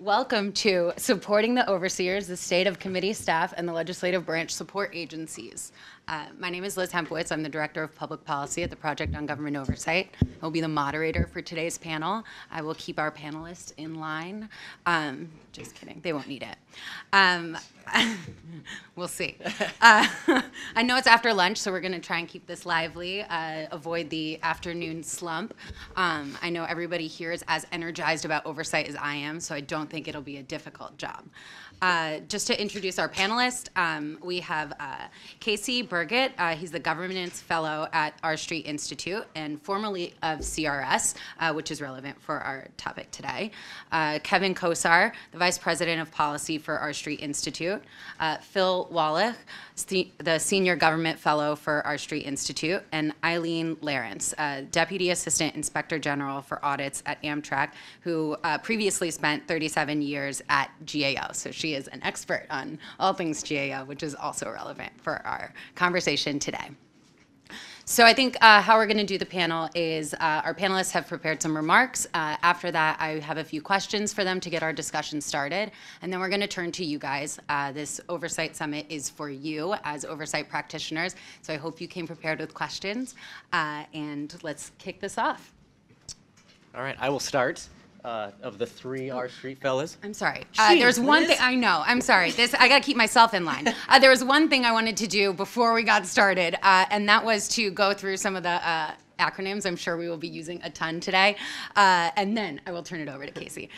Welcome to Supporting the Overseers, the State of Committee Staff, and the Legislative Branch Support Agencies. My name is Liz Hempowitz. I'm the Director of Public Policy at the Project on Government Oversight. I'll be the moderator for today's panel. I will keep our panelists in line. Just kidding, they won't need it. We'll see. I know it's after lunch, so we're going to try and keep this lively, avoid the afternoon slump. I know everybody here is as energized about oversight as I am, so I don't think it'll be a difficult job. Just to introduce our panelists, we have Casey Burgett. He's the Governance Fellow at R Street Institute and formerly of CRS, which is relevant for our topic today. Kevin Kosar, the Vice President of Policy for R Street Institute. Phil Wallach, the Senior Government Fellow for R Street Institute. And Eileen Lawrence, Deputy Assistant Inspector General for Audits at Amtrak, who previously spent 37 years at GAO. So she is an expert on all things GAO, which is also relevant for our conversation today. So I think how we're going to do the panel is our panelists have prepared some remarks. After that, I have a few questions for them to get our discussion started. And then we're going to turn to you guys. This Oversight Summit is for you as oversight practitioners. So I hope you came prepared with questions. And let's kick this off. All right, I will start. Of the three R Street fellas. I'm sorry. There's one thing, I know, I'm sorry. I gotta keep myself in line. There was one thing I wanted to do before we got started, and that was to go through some of the acronyms. I'm sure we will be using a ton today. And then I will turn it over to Casey.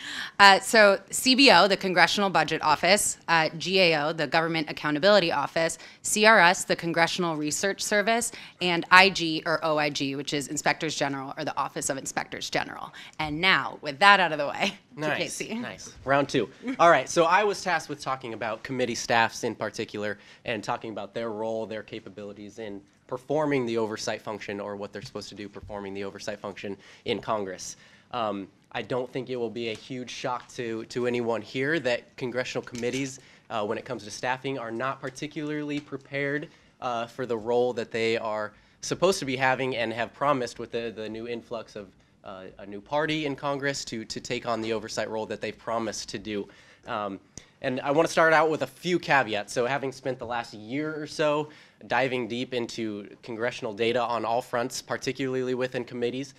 So CBO, the Congressional Budget Office, GAO, the Government Accountability Office, CRS, the Congressional Research Service, and IG, or OIG, which is Inspectors General, or the Office of Inspectors General. And now, with that out of the way, to Casey. Nice. Round two. All right, so I was tasked with talking about committee staffs in particular and talking about their role, their capabilities in performing the oversight function, or what they're supposed to do performing the oversight function in Congress. I don't think it will be a huge shock to anyone here that congressional committees, when it comes to staffing, are not particularly prepared for the role that they are supposed to be having and have promised with the new influx of a new party in Congress to take on the oversight role that they've promised to do. And I want to start out with a few caveats. So having spent the last year or so diving deep into congressional data on all fronts, particularly within committees,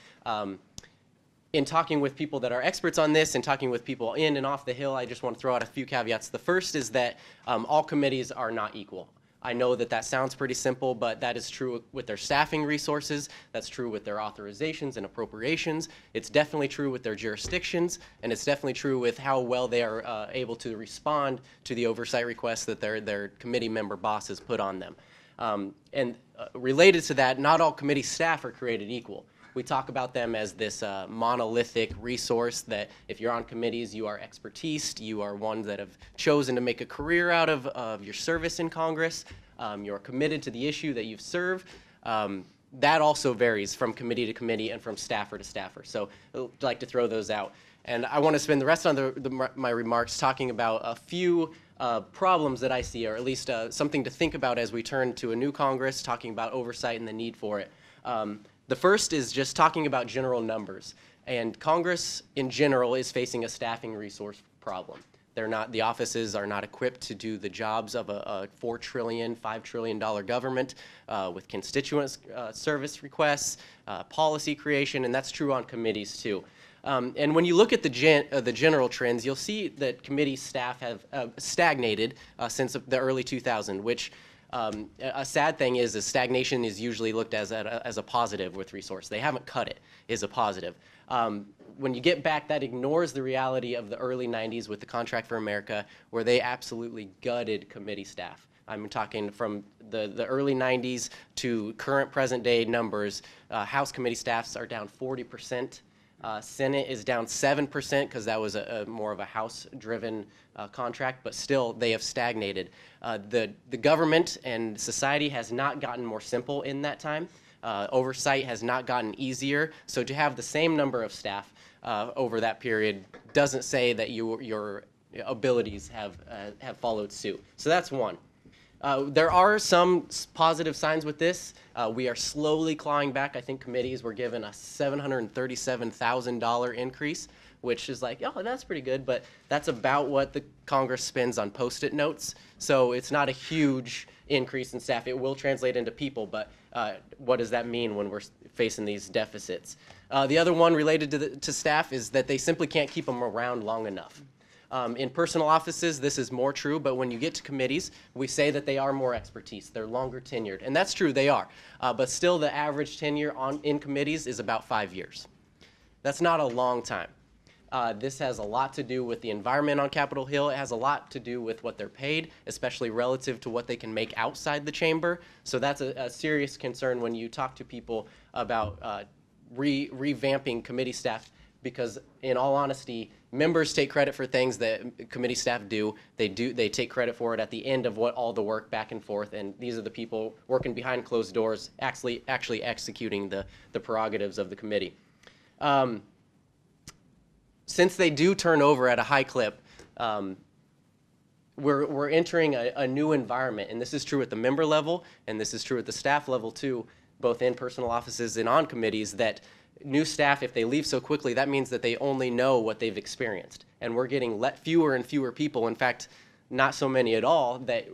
in talking with people that are experts on this and talking with people in and off the Hill, I just want to throw out a few caveats. The first is that all committees are not equal. I know that that sounds pretty simple, but that is true with their staffing resources. That's true with their authorizations and appropriations. It's definitely true with their jurisdictions, and it's definitely true with how well they are able to respond to the oversight requests that their committee member bosses put on them. Related to that, not all committee staff are created equal. We talk about them as this monolithic resource that if you're on committees, you are expertise, you are ones that have chosen to make a career out of your service in Congress, you're committed to the issue that you've served. That also varies from committee to committee and from staffer to staffer. So I'd like to throw those out. And I want to spend the rest of my remarks talking about a few problems that I see, or at least something to think about as we turn to a new Congress, talking about oversight and the need for it. The first is just talking about general numbers. And Congress, in general, is facing a staffing resource problem. The offices are not equipped to do the jobs of a $4 trillion, $5 trillion government with constituent service requests, policy creation, and that's true on committees too. And when you look at the general trends, you'll see that committee staff have stagnated since the early 2000s, which a sad thing is stagnation is usually looked as a positive with resource. They haven't cut it, is a positive. When you get back, that ignores the reality of the early 90s with the Contract for America, where they absolutely gutted committee staff. I'm talking from the early 90s to current present day numbers. House committee staffs are down 40%. Senate is down 7% because that was more of a House-driven contract, but still they have stagnated. The government and society has not gotten more simple in that time. Oversight has not gotten easier, so to have the same number of staff over that period doesn't say that your abilities have followed suit. So that's one. There are some positive signs with this. We are slowly clawing back. I think committees were given a $737,000 increase which is like, oh, that's pretty good, but that's about what the Congress spends on Post-it notes. So it's not a huge increase in staff. It will translate into people, but what does that mean when we're facing these deficits? The other one related to staff is that they simply can't keep them around long enough. In personal offices, this is more true, but when you get to committees, we say that they are more expertise. They're longer tenured, and that's true, they are. But still, the average tenure in committees is about 5 years. That's not a long time. This has a lot to do with the environment on Capitol Hill. It has a lot to do with what they're paid, especially relative to what they can make outside the chamber. So that's a serious concern when you talk to people about revamping committee staff, because in all honesty, members take credit for things that committee staff do. They take credit for it at the end of what all the work back and forth, and these are the people working behind closed doors, actually executing the prerogatives of the committee. Since they do turn over at a high clip, we're entering a new environment, and this is true at the member level, and this is true at the staff level too, both in personal offices and on committees, that new staff, if they leave so quickly, that means that they only know what they've experienced. And we're getting fewer and fewer people, in fact, not so many at all, that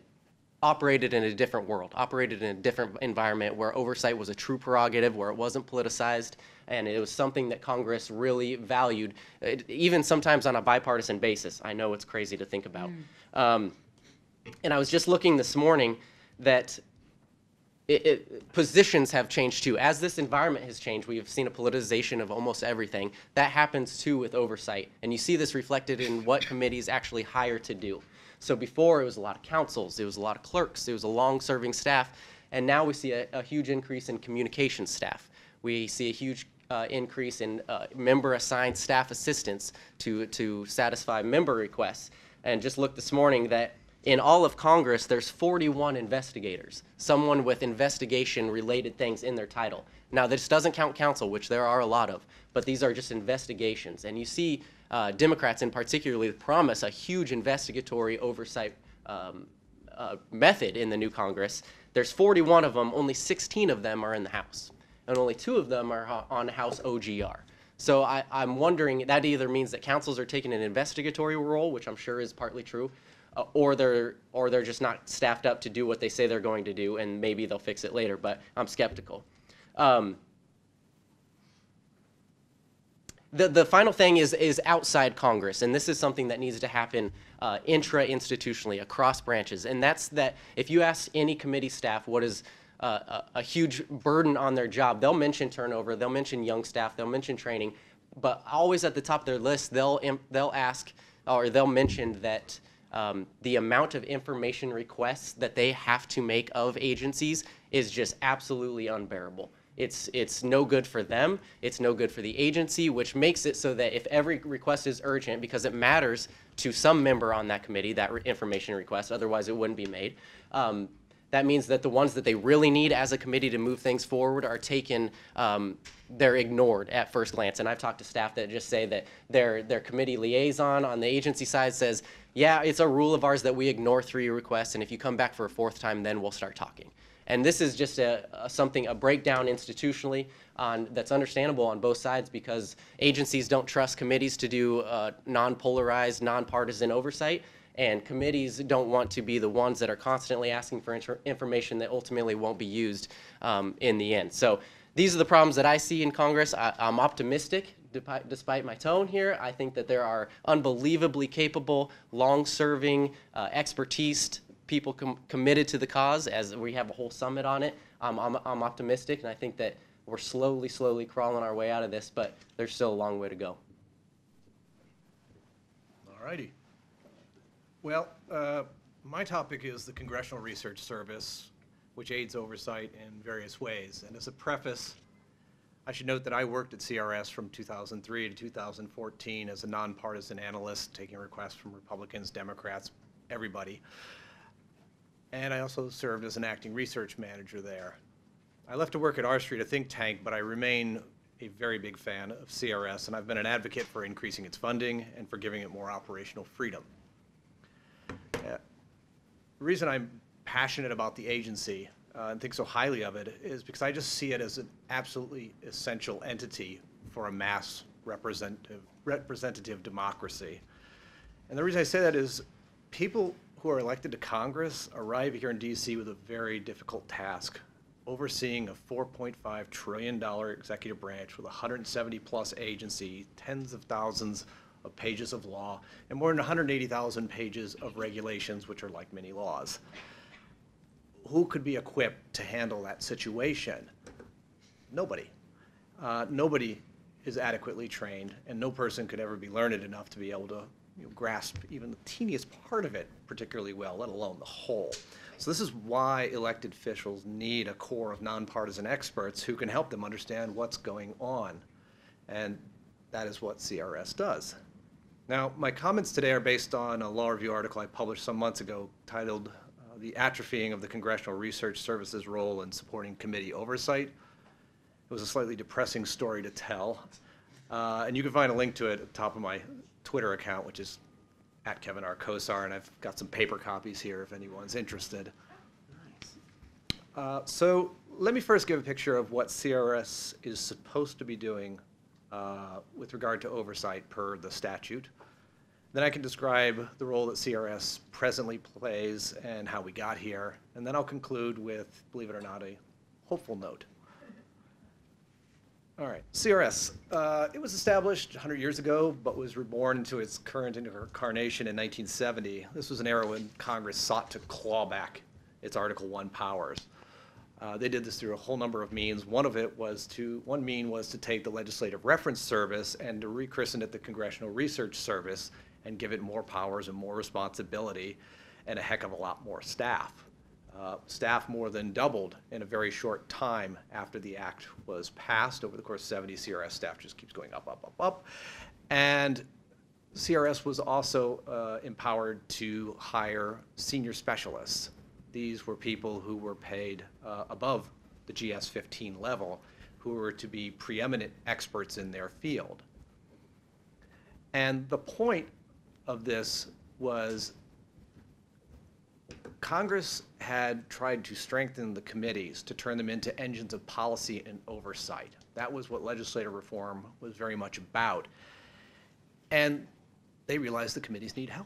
operated in a different world, operated in a different environment where oversight was a true prerogative, where it wasn't politicized, and it was something that Congress really valued, even sometimes on a bipartisan basis. I know it's crazy to think about. And I was just looking this morning that positions have changed too. As this environment has changed, we have seen a politicization of almost everything. That happens too with oversight. And you see this reflected in what committees actually hire to do. So before, it was a lot of councils, it was a lot of clerks, it was a long-serving staff, and now we see a huge increase in communication staff. We see a huge increase in member-assigned staff assistants to satisfy member requests. And just looked this morning that in all of Congress, there's 41 investigators, someone with investigation-related things in their title. Now, this doesn't count counsel, which there are a lot of, but these are just investigations. And you see Democrats in particular promise a huge investigatory oversight method in the new Congress. There's 41 of them, only 16 of them are in the House, and only 2 of them are on House OGR. So I'm wondering, that either means that councils are taking an investigatory role, which I'm sure is partly true, or they're just not staffed up to do what they say they're going to do, and maybe they'll fix it later, but I'm skeptical. The final thing is outside Congress, and this is something that needs to happen intra-institutionally, across branches, and that's that if you ask any committee staff what is a huge burden on their job, they'll mention turnover, they'll mention young staff, they'll mention training, but always at the top of their list, they'll ask, or they'll mention that the amount of information requests that they have to make of agencies is just absolutely unbearable. It's no good for them, it's no good for the agency, which makes it so that if every request is urgent, because it matters to some member on that committee, that information request, otherwise it wouldn't be made, that means that the ones that they really need as a committee to move things forward are taken, they're ignored at first glance. And I've talked to staff that just say that their committee liaison on the agency side says, yeah, it's a rule of ours that we ignore 3 requests, and if you come back for a 4th time, then we'll start talking. And this is just a breakdown institutionally that's understandable on both sides, because agencies don't trust committees to do non-polarized, non-partisan oversight, and committees don't want to be the ones that are constantly asking for information that ultimately won't be used in the end. So these are the problems that I see in Congress. I'm optimistic despite my tone here. I think that there are unbelievably capable, long-serving, expertise people committed to the cause, as we have a whole summit on it. I'm optimistic, and I think that we're slowly crawling our way out of this, but there's still a long way to go. All righty. Well, my topic is the Congressional Research Service, which aids oversight in various ways. And as a preface, I should note that I worked at CRS from 2003 to 2014 as a nonpartisan analyst, taking requests from Republicans, Democrats, everybody. And I also served as an acting research manager there. I left to work at R Street, a think tank, but I remain a very big fan of CRS, and I've been an advocate for increasing its funding and for giving it more operational freedom. The reason I'm passionate about the agency and think so highly of it is because I just see it as an absolutely essential entity for a mass representative democracy. And the reason I say that is people who are elected to Congress arrive here in DC with a very difficult task, overseeing a $4.5 trillion executive branch with 170 plus agencies, tens of thousands of pages of law, and more than 180,000 pages of regulations, which are like mini laws. Who could be equipped to handle that situation? Nobody. Nobody is adequately trained, and no person could ever be learned enough to be able to grasp even the teeniest part of it particularly well, let alone the whole. So this is why elected officials need a core of nonpartisan experts who can help them understand what's going on. And that is what CRS does. Now, my comments today are based on a law review article I published some months ago titled The Atrophying of the Congressional Research Service's Role in Supporting Committee Oversight. It was a slightly depressing story to tell. And you can find a link to it at the top of my Twitter account, which is @KevinRKosar, and I've got some paper copies here if anyone's interested. So let me first give a picture of what CRS is supposed to be doing with regard to oversight per the statute. Then I can describe the role that CRS presently plays and how we got here. And then I'll conclude with, believe it or not, a hopeful note. All right, CRS. It was established 100 years ago, but was reborn into its current incarnation in 1970. This was an era when Congress sought to claw back its Article I powers. They did this through a whole number of means. One mean was to take the Legislative Reference Service and to rechristen it the Congressional Research Service and give it more powers and more responsibility and a heck of a lot more staff. Staff more than doubled in a very short time after the act was passed. Over the course of 70, CRS staff just keeps going up, up, up, up. And CRS was also empowered to hire senior specialists. These were people who were paid above the GS-15 level, who were to be preeminent experts in their field. And the point of this was Congress had tried to strengthen the committees to turn them into engines of policy and oversight. That was what legislative reform was very much about. And they realized the committees need help.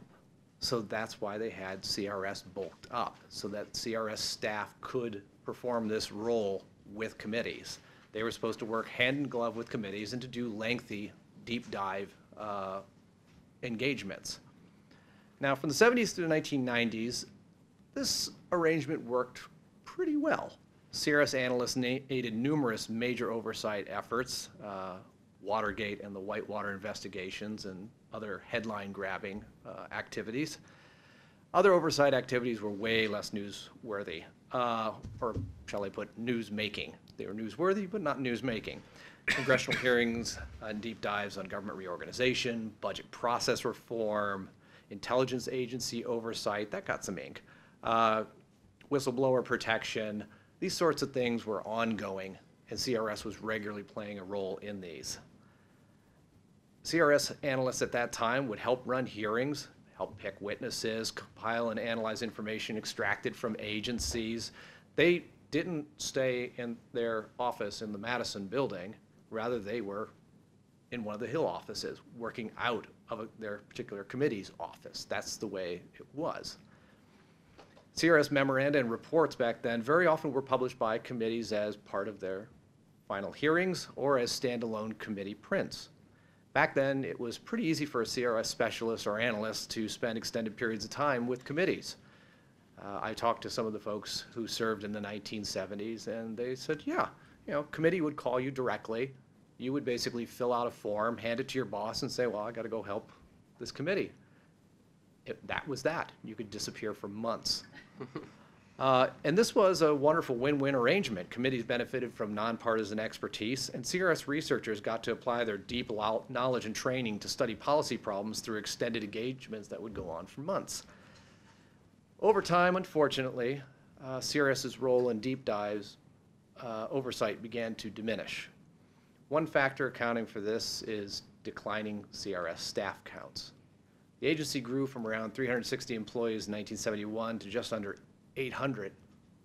So that's why they had CRS bulked up, so that CRS staff could perform this role with committees. They were supposed to work hand in glove with committees and to do lengthy, deep dive engagements. Now, from the 70s to the 1990s, this arrangement worked pretty well. CRS analysts aided numerous major oversight efforts, Watergate and the Whitewater investigations and other headline-grabbing activities. Other oversight activities were way less newsworthy, or shall I put, news-making. They were newsworthy, but not news-making. Congressional hearings and deep dives on government reorganization, budget process reform, intelligence agency oversight, that got some ink. Whistleblower protection, these sorts of things were ongoing, and CRS was regularly playing a role in these. CRS analysts at that time would help run hearings, help pick witnesses, compile and analyze information extracted from agencies. They didn't stay in their office in the Madison building. Rather, they were in one of the Hill offices, working out of their particular committee's office. That's the way it was. CRS memoranda and reports back then very often were published by committees as part of their final hearings or as standalone committee prints. Back then, it was pretty easy for a CRS specialist or analyst to spend extended periods of time with committees. I talked to some of the folks who served in the 1970s, and they said, yeah, committee would call you directly. You would basically fill out a form, hand it to your boss, and say, well, I got to go help this committee. That was that. You could disappear for months. And this was a wonderful win-win arrangement. Committees benefited from nonpartisan expertise, and CRS researchers got to apply their deep knowledge and training to study policy problems through extended engagements that would go on for months. Over time, unfortunately, CRS's role in deep dives oversight began to diminish. One factor accounting for this is declining CRS staff counts. The agency grew from around 360 employees in 1971 to just under 800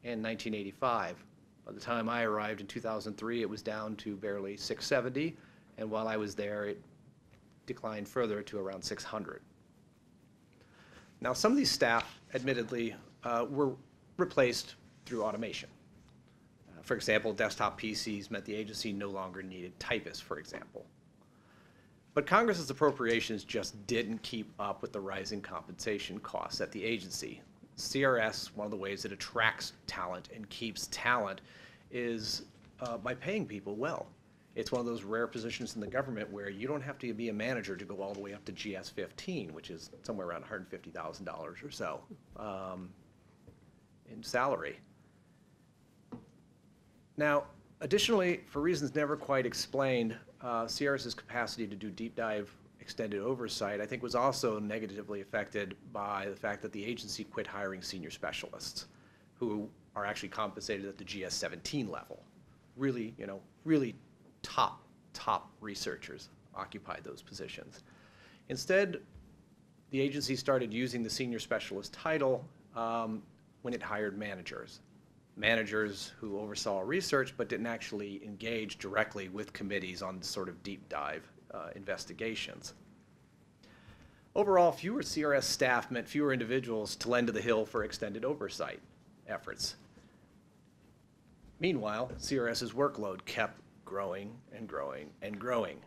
in 1985. By the time I arrived in 2003, it was down to barely 670, And while I was there, it declined further to around 600. Now, some of these staff, admittedly, were replaced through automation. For example, desktop PCs meant the agency no longer needed typists, for example. But Congress's appropriations just didn't keep up with the rising compensation costs at the agency. CRS, one of the ways it attracts talent and keeps talent is by paying people well. It's one of those rare positions in the government where you don't have to be a manager to go all the way up to GS 15, which is somewhere around $150,000 or so in salary. Now, additionally, for reasons never quite explained, CRS's capacity to do deep dive extended oversight, I think, was also negatively affected by the fact that the agency quit hiring senior specialists who are actually compensated at the GS 17 level. Really, really top researchers occupied those positions. Instead, the agency started using the senior specialist title when it hired managers. Managers who oversaw research but didn't actually engage directly with committees on sort of deep dive investigations. Overall, fewer CRS staff meant fewer individuals to lend to the Hill for extended oversight efforts. Meanwhile, CRS's workload kept growing and growing and growing.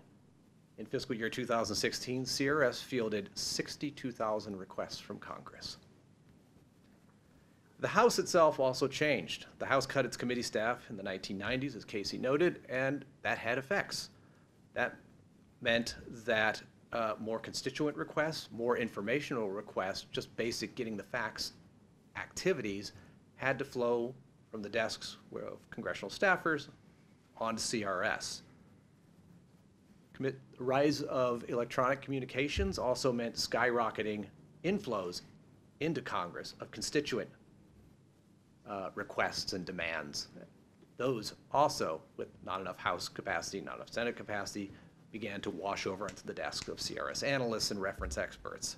In fiscal year 2016, CRS fielded 62,000 requests from Congress. The House itself also changed. The House cut its committee staff in the 1990s, as Casey noted, and that had effects. That meant that more constituent requests, more informational requests, just basic getting the facts activities had to flow from the desks of congressional staffers onto CRS. The rise of electronic communications also meant skyrocketing inflows into Congress of constituent requests and demands. Those also, with not enough House capacity, not enough Senate capacity, began to wash over onto the desk of CRS analysts and reference experts.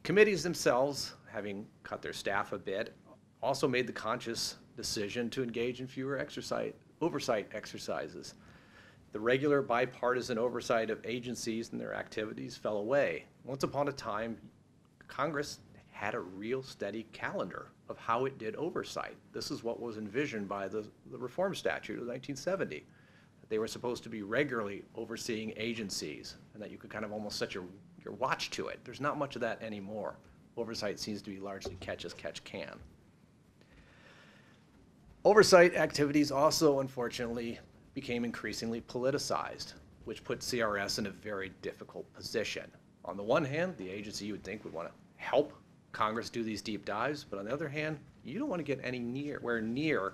Committees themselves, having cut their staff a bit, also made the conscious decision to engage in fewer oversight exercises. The regular bipartisan oversight of agencies and their activities fell away. Once upon a time, Congress had a real steady calendar of how it did oversight. This is what was envisioned by the reform statute of 1970. That they were supposed to be regularly overseeing agencies and that you could kind of almost set your watch to it. There's not much of that anymore. Oversight seems to be largely catch as catch can. Oversight activities also, unfortunately, became increasingly politicized, which put CRS in a very difficult position. On the one hand, the agency you would think would want to help Congress do these deep dives, but on the other hand, you don't want to get anywhere near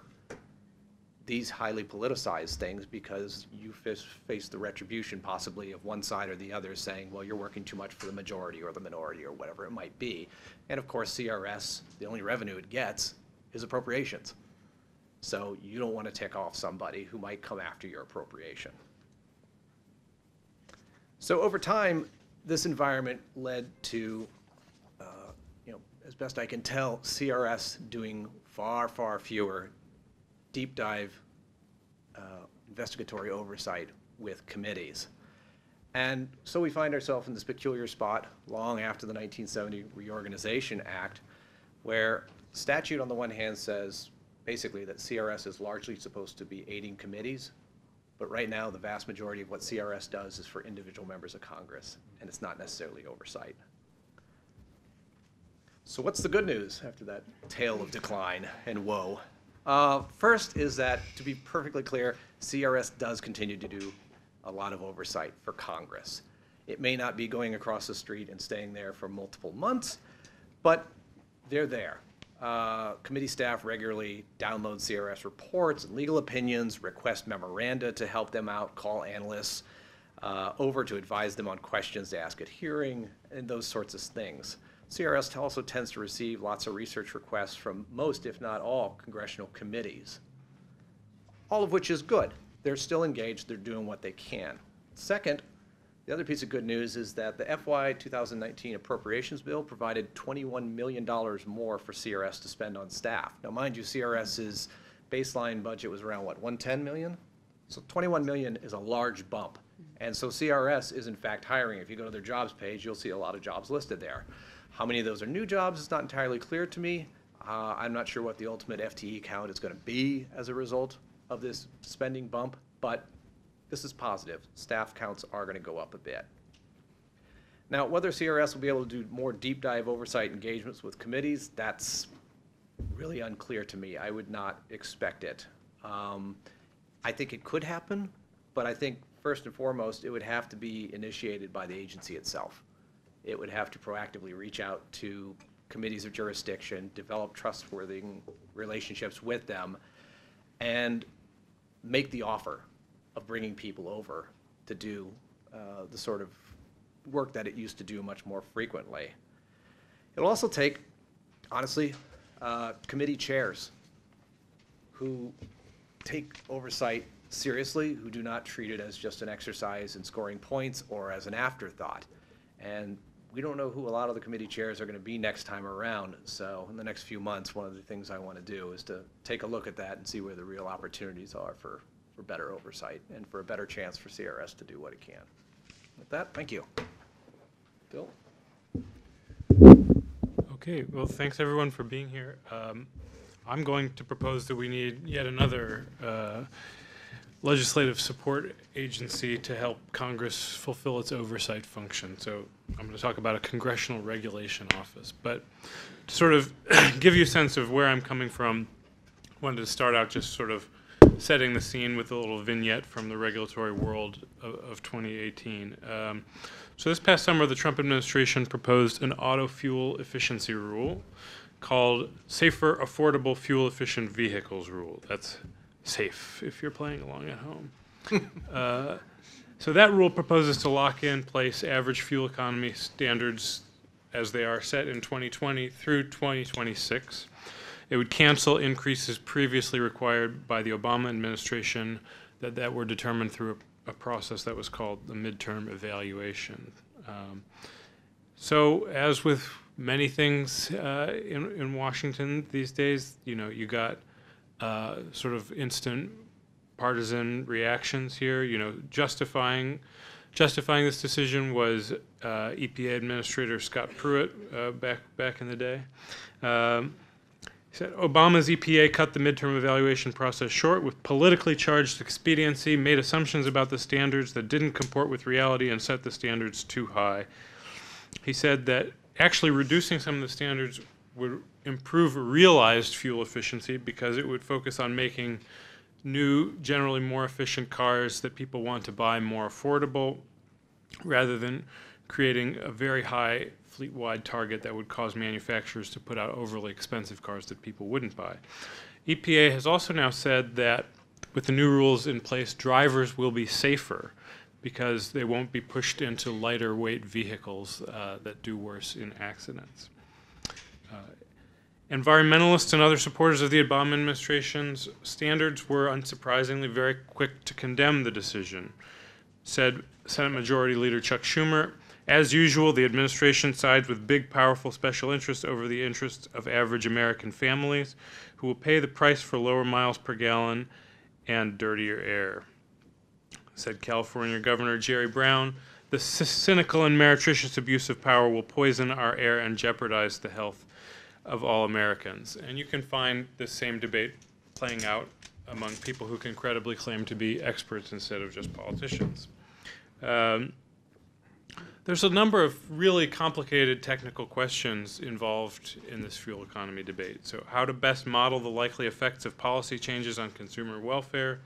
these highly politicized things because you face the retribution possibly of one side or the other saying, well, you're working too much for the majority or the minority or whatever it might be. And of course, CRS, the only revenue it gets is appropriations. So you don't want to tick off somebody who might come after your appropriation. So over time, this environment led to, as best I can tell, CRS doing far, far fewer deep dive investigatory oversight with committees. And so we find ourselves in this peculiar spot long after the 1970 Reorganization Act, where statute on the one hand says basically that CRS is largely supposed to be aiding committees, but right now the vast majority of what CRS does is for individual members of Congress, and it's not necessarily oversight. So what's the good news after that tale of decline and woe? First is that, to be perfectly clear, CRS does continue to do a lot of oversight for Congress. It may not be going across the street and staying there for multiple months, but they're there. Committee staff regularly download CRS reports and legal opinions, request memoranda to help them out, call analysts over to advise them on questions to ask at hearing, and those sorts of things. CRS also tends to receive lots of research requests from most, if not all, congressional committees, all of which is good. They're still engaged. They're doing what they can. Second, the other piece of good news is that the FY 2019 appropriations bill provided $21 million more for CRS to spend on staff. Now, mind you, CRS's baseline budget was around, what, $110 million? So $21 million is a large bump And so CRS is in fact hiring. If you go to their jobs page, you'll see a lot of jobs listed there. How many of those are new jobs is not entirely clear to me. I'm not sure what the ultimate FTE count is going to be as a result of this spending bump, but this is positive. Staff counts are going to go up a bit. Now, whether CRS will be able to do more deep dive oversight engagements with committees, that's really unclear to me. I would not expect it. I think it could happen, but I think first and foremost, it would have to be initiated by the agency itself. It would have to proactively reach out to committees of jurisdiction, develop trustworthy relationships with them, and make the offer of bringing people over to do the sort of work that it used to do much more frequently. It'll also take, honestly, committee chairs who take oversight seriously, who do not treat it as just an exercise in scoring points or as an afterthought. And we don't know who a lot of the committee chairs are going to be next time around. So in the next few months, one of the things I want to do is to take a look at that and see where the real opportunities are for better oversight and for a better chance for CRS to do what it can. With that, thank you. Bill? Okay, well, thanks everyone for being here. I'm going to propose that we need yet another legislative support agency to help Congress fulfill its oversight function. So I'm going to talk about a congressional regulation office. But to sort of give you a sense of where I'm coming from, I wanted to start out just sort of setting the scene with a little vignette from the regulatory world of 2018. So this past summer, the Trump administration proposed an auto fuel efficiency rule called Safer, Affordable, Fuel-Efficient Vehicles Rule. That's SAFE, if you're playing along at home. So that rule proposes to lock in place average fuel economy standards as they are set in 2020 through 2026. It would cancel increases previously required by the Obama administration that were determined through a process that was called the midterm evaluation. So as with many things in Washington these days, you got sort of instant partisan reactions here. Justifying this decision was EPA Administrator Scott Pruitt back in the day. He said, Obama's EPA cut the midterm evaluation process short with politically charged expediency, made assumptions about the standards that didn't comport with reality, and set the standards too high. He said that actually reducing some of the standards would improve realized fuel efficiency because it would focus on making new, generally more efficient cars that people want to buy more affordable, rather than creating a very high fleet-wide target that would cause manufacturers to put out overly expensive cars that people wouldn't buy. EPA has also now said that with the new rules in place, drivers will be safer because they won't be pushed into lighter weight vehicles that do worse in accidents. Environmentalists and other supporters of the Obama administration's standards were unsurprisingly very quick to condemn the decision. Said Senate Majority Leader Chuck Schumer, as usual, the administration sides with big, powerful special interests over the interests of average American families who will pay the price for lower miles per gallon and dirtier air. Said California Governor Jerry Brown, the cynical and meretricious abuse of power will poison our air and jeopardize the health of all Americans. And you can find this same debate playing out among people who can credibly claim to be experts instead of just politicians. There's a number of really complicated technical questions involved in this fuel economy debate. So how to best model the likely effects of policy changes on consumer welfare,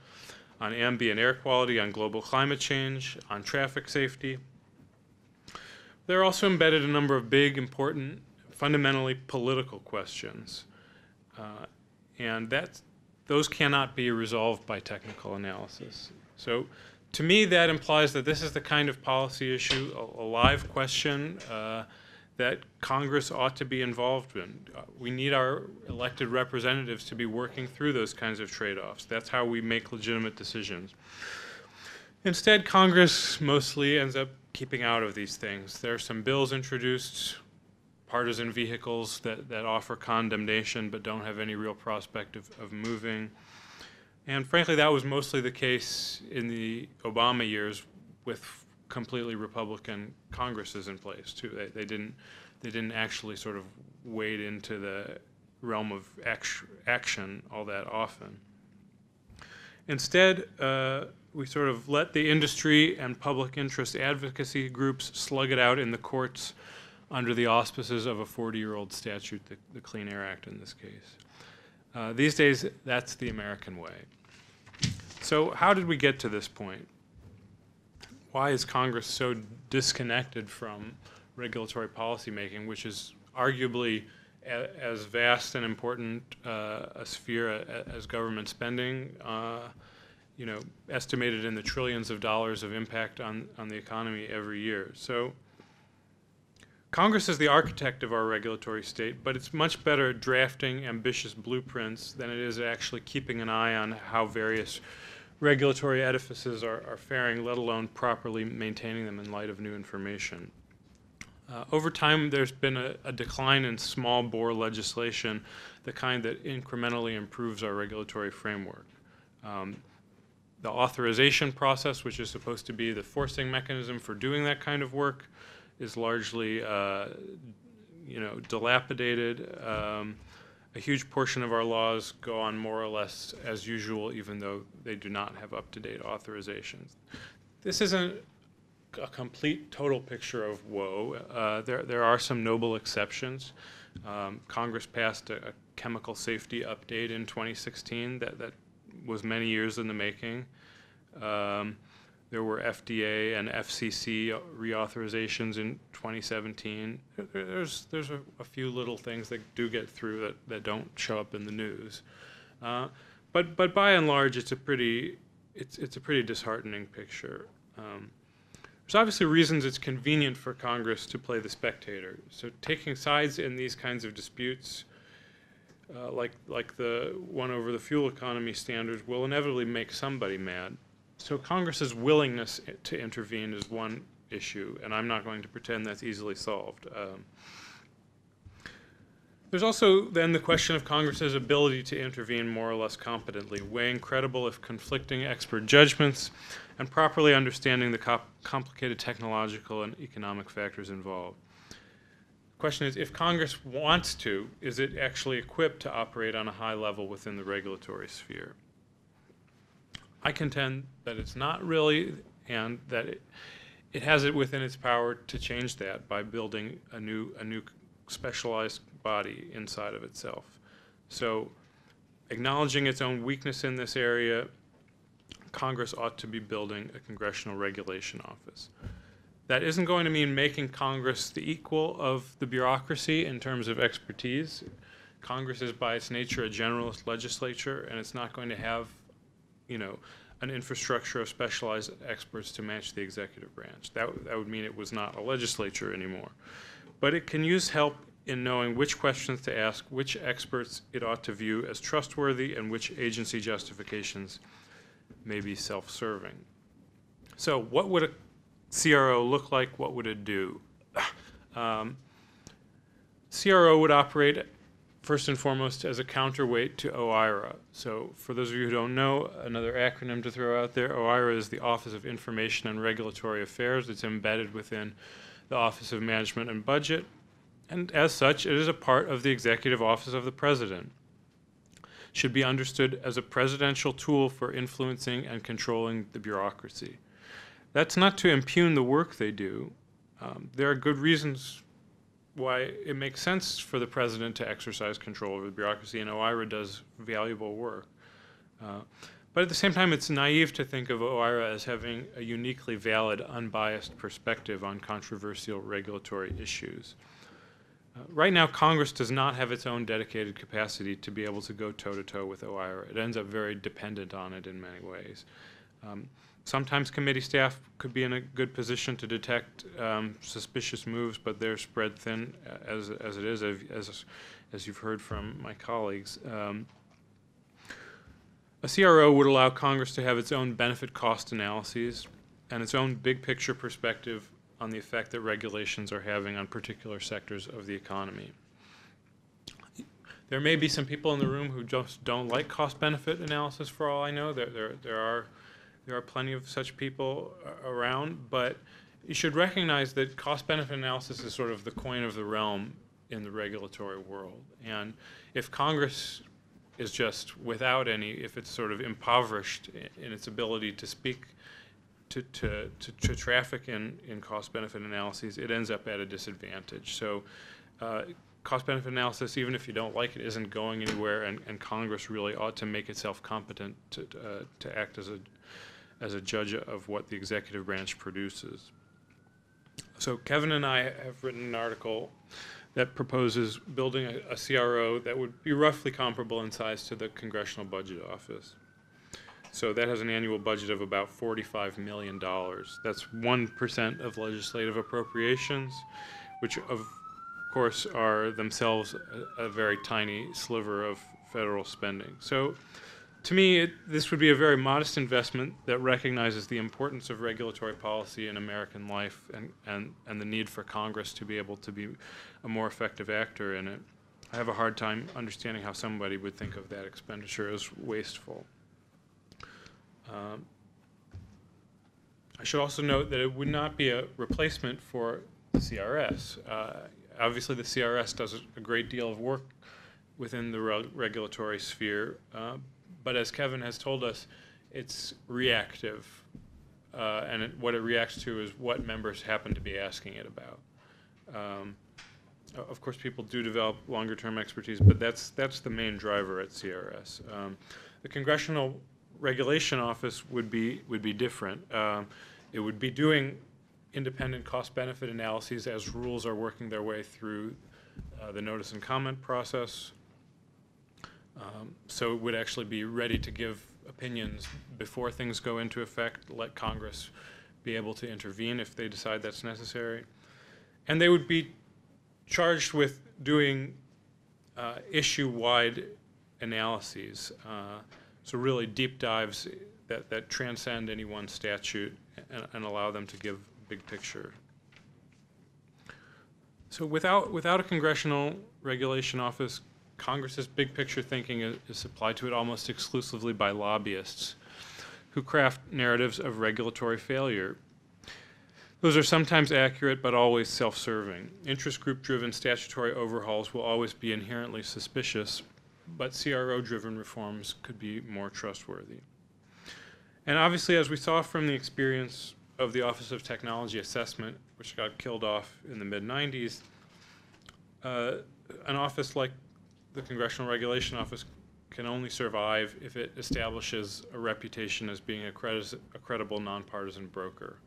on ambient air quality, on global climate change, on traffic safety. There are also embedded a number of big, important, fundamentally political questions. And those cannot be resolved by technical analysis. So to me, that implies that this is the kind of policy issue, a live question that Congress ought to be involved in. We need our elected representatives to be working through those kinds of trade-offs. That's how we make legitimate decisions. Instead, Congress mostly ends up keeping out of these things. There are some bills introduced, partisan vehicles that offer condemnation but don't have any real prospect of moving. And frankly, that was mostly the case in the Obama years with completely Republican Congresses in place too. They didn't actually sort of wade into the realm of action all that often. Instead, we sort of let the industry and public interest advocacy groups slug it out in the courts under the auspices of a 40-year-old statute, the Clean Air Act in this case. These days, that's the American way. So how did we get to this point? Why is Congress so disconnected from regulatory policymaking, which is arguably as vast and important a sphere as government spending, estimated in the trillions of dollars of impact on the economy every year. So Congress is the architect of our regulatory state, but it's much better at drafting ambitious blueprints than it is at actually keeping an eye on how various regulatory edifices are faring, let alone properly maintaining them in light of new information. Over time, there's been a decline in small bore legislation, the kind that incrementally improves our regulatory framework. The authorization process, which is supposed to be the forcing mechanism for doing that kind of work, is largely dilapidated. A huge portion of our laws go on more or less as usual, even though they do not have up-to-date authorizations. This isn't a complete total picture of woe. There are some noble exceptions. Congress passed a chemical safety update in 2016 that was many years in the making. There were FDA and FCC reauthorizations in 2017. There's a few little things that do get through that don't show up in the news. But by and large, it's a pretty disheartening picture. There's obviously reasons it's convenient for Congress to play the spectator. So taking sides in these kinds of disputes, like the one over the fuel economy standards, will inevitably make somebody mad. So Congress's willingness to intervene is one issue, and I'm not going to pretend that's easily solved. There's also then the question of Congress's ability to intervene more or less competently, weighing credible if conflicting expert judgments, and properly understanding the complicated technological and economic factors involved. The question is, if Congress wants to, is it actually equipped to operate on a high level within the regulatory sphere? I contend that it's not really, and that it has it within its power to change that by building a new specialized body inside of itself. So, acknowledging its own weakness in this area, Congress ought to be building a congressional regulation office. That isn't going to mean making Congress the equal of the bureaucracy in terms of expertise. Congress is by its nature a generalist legislature, and it's not going to have an infrastructure of specialized experts to match the executive branch. That would mean it was not a legislature anymore. But it can use help in knowing which questions to ask, which experts it ought to view as trustworthy, and which agency justifications may be self-serving. So what would a CRO look like? What would it do? CRO would operate first and foremost as a counterweight to OIRA. So for those of you who don't know, another acronym to throw out there, OIRA is the Office of Information and Regulatory Affairs. It's embedded within the Office of Management and Budget, and as such, it is a part of the Executive Office of the President. It should be understood as a presidential tool for influencing and controlling the bureaucracy. That's not to impugn the work they do. There are good reasons why it makes sense for the president to exercise control over the bureaucracy, and OIRA does valuable work. But at the same time, it's naive to think of OIRA as having a uniquely valid, unbiased perspective on controversial regulatory issues. Right now, Congress does not have its own dedicated capacity to be able to go toe-to-toe with OIRA. It ends up very dependent on it in many ways. Sometimes committee staff could be in a good position to detect suspicious moves, but they're spread thin as it is, as you've heard from my colleagues. A CRO would allow Congress to have its own benefit cost analyses and its own big picture perspective on the effect that regulations are having on particular sectors of the economy. There may be some people in the room who just don't like cost benefit analysis, for all I know. There are There are plenty of such people around, but you should recognize that cost-benefit analysis is sort of the coin of the realm in the regulatory world. And if Congress is just without any, if it's sort of impoverished in its ability to speak to traffic in cost-benefit analyses, it ends up at a disadvantage. So cost-benefit analysis, even if you don't like it, isn't going anywhere, and Congress really ought to make itself competent to act as a judge of what the executive branch produces. So Kevin and I have written an article that proposes building a CRO that would be roughly comparable in size to the Congressional Budget Office. So that has an annual budget of about $45 million. That's 1% of legislative appropriations, which of course are themselves a very tiny sliver of federal spending. So to me, this would be a very modest investment that recognizes the importance of regulatory policy in American life and the need for Congress to be able to be a more effective actor in it. I have a hard time understanding how somebody would think of that expenditure as wasteful. I should also note that it would not be a replacement for the CRS. Obviously, the CRS does a great deal of work within the regulatory sphere, but as Kevin has told us, it's reactive, and what it reacts to is what members happen to be asking it about. Of course, people do develop longer-term expertise, but that's the main driver at CRS. The Congressional Regulation Office would be different. It would be doing independent cost-benefit analyses as rules are working their way through the notice and comment process. So it would actually be ready to give opinions before things go into effect, let Congress be able to intervene if they decide that's necessary. And they would be charged with doing issue-wide analyses, so really deep dives that transcend any one statute and allow them to give big picture. So without a Congressional Regulation Office, Congress's big picture thinking is supplied to it almost exclusively by lobbyists who craft narratives of regulatory failure. Those are sometimes accurate, but always self-serving. Interest group-driven statutory overhauls will always be inherently suspicious, but CRO-driven reforms could be more trustworthy. And obviously, as we saw from the experience of the Office of Technology Assessment, which got killed off in the mid-90s, an office like the Congressional Regulation Office can only survive if it establishes a reputation as being a credible nonpartisan broker.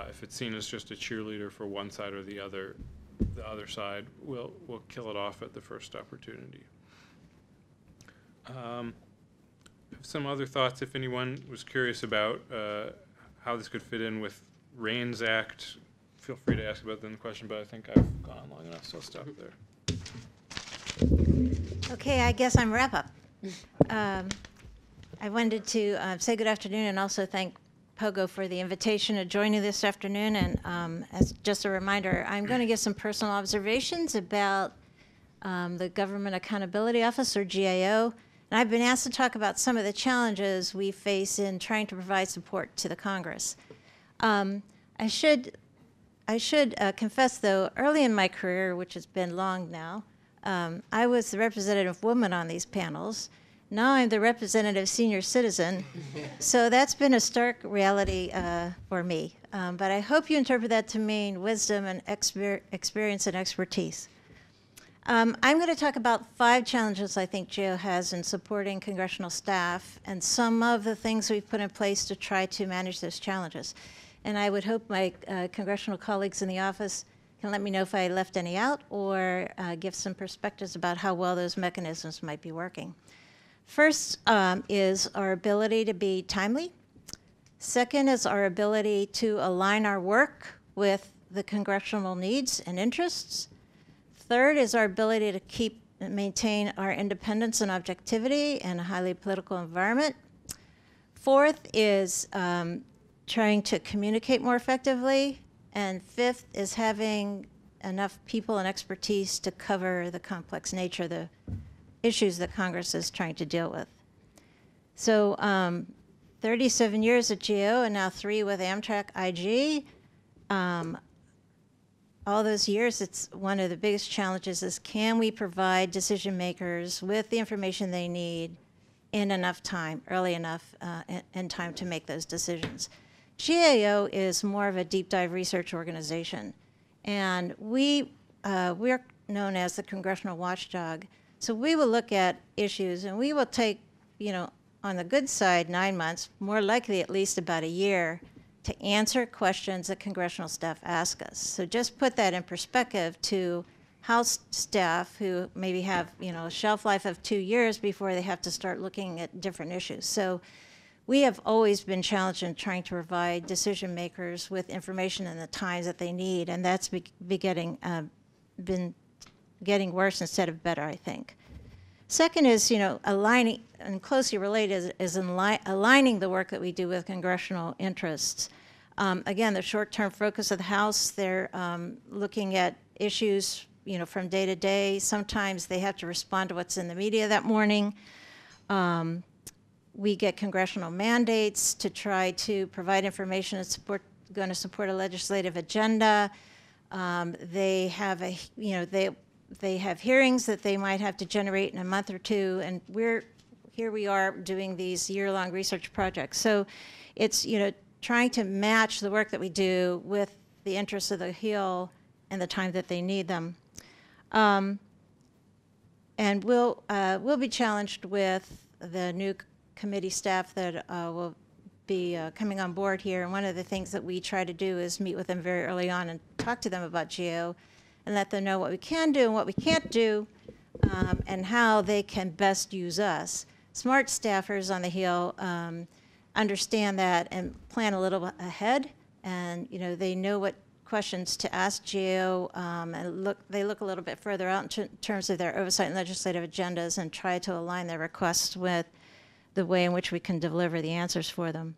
If it's seen as just a cheerleader for one side or the other side will kill it off at the first opportunity. Some other thoughts, if anyone was curious about how this could fit in with RAINS Act, feel free to ask about them in the question, but I think I've gone on long enough, so I'll stop there. Okay, I guess I'm wrap up. I wanted to say good afternoon and also thank Pogo for the invitation to join you this afternoon. And as just a reminder, I'm going to give some personal observations about the Government Accountability Office, or GAO. And I've been asked to talk about some of the challenges we face in trying to provide support to the Congress. I should confess, though, early in my career, which has been long now, I was the representative woman on these panels. Now I'm the representative senior citizen. So that's been a stark reality for me. But I hope you interpret that to mean wisdom and experience and expertise. I'm going to talk about 5 challenges I think GAO has in supporting congressional staff and some of the things we've put in place to try to manage those challenges. And I would hope my congressional colleagues in the office can let me know if I left any out or give some perspectives about how well those mechanisms might be working. First is our ability to be timely. Second is our ability to align our work with the congressional needs and interests. Third is our ability to keep and maintain our independence and objectivity in a highly political environment. Fourth is trying to communicate more effectively. And fifth is having enough people and expertise to cover the complex nature of the issues that Congress is trying to deal with. So 37 years at GAO and now 3 with Amtrak IG. All those years, it's one of the biggest challenges is can we provide decision makers with the information they need in enough time, early enough in time to make those decisions. GAO is more of a deep dive research organization, and we're known as the congressional watchdog. So we will look at issues and we will take, on the good side, 9 months, more likely at least about a year, to answer questions that congressional staff ask us. So just put that in perspective to House staff who maybe have, a shelf life of 2 years before they have to start looking at different issues. So we have always been challenged in trying to provide decision makers with information in the times that they need, and that's been getting worse instead of better, I think. Second is, aligning, and closely related is aligning the work that we do with congressional interests. Again, the short-term focus of the House, they're looking at issues, from day to day. Sometimes they have to respond to what's in the media that morning. We get congressional mandates to try to provide information that's going to support a legislative agenda. They have they have hearings that they might have to generate in a month or two, and here we are doing these year-long research projects. So it's, trying to match the work that we do with the interests of the Hill and the time that they need them. And we'll be challenged with the new committee staff that will be coming on board here. And one of the things that we try to do is meet with them very early on and talk to them about GAO and let them know what we can do and what we can't do, and how they can best use us. Smart staffers on the Hill understand that and plan a little ahead, and they know what questions to ask GAO, and they look a little bit further out in terms of their oversight and legislative agendas and try to align their requests with the way in which we can deliver the answers for them.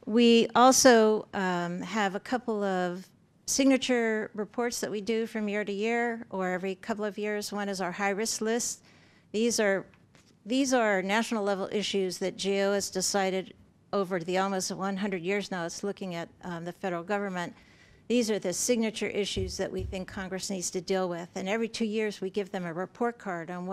We also have a couple of signature reports that we do from year to year or every couple of years. One is our high-risk list. These are national level issues that GAO has decided over the almost 100 years now it's looking at the federal government. These are the signature issues that we think Congress needs to deal with. And every 2 years we give them a report card on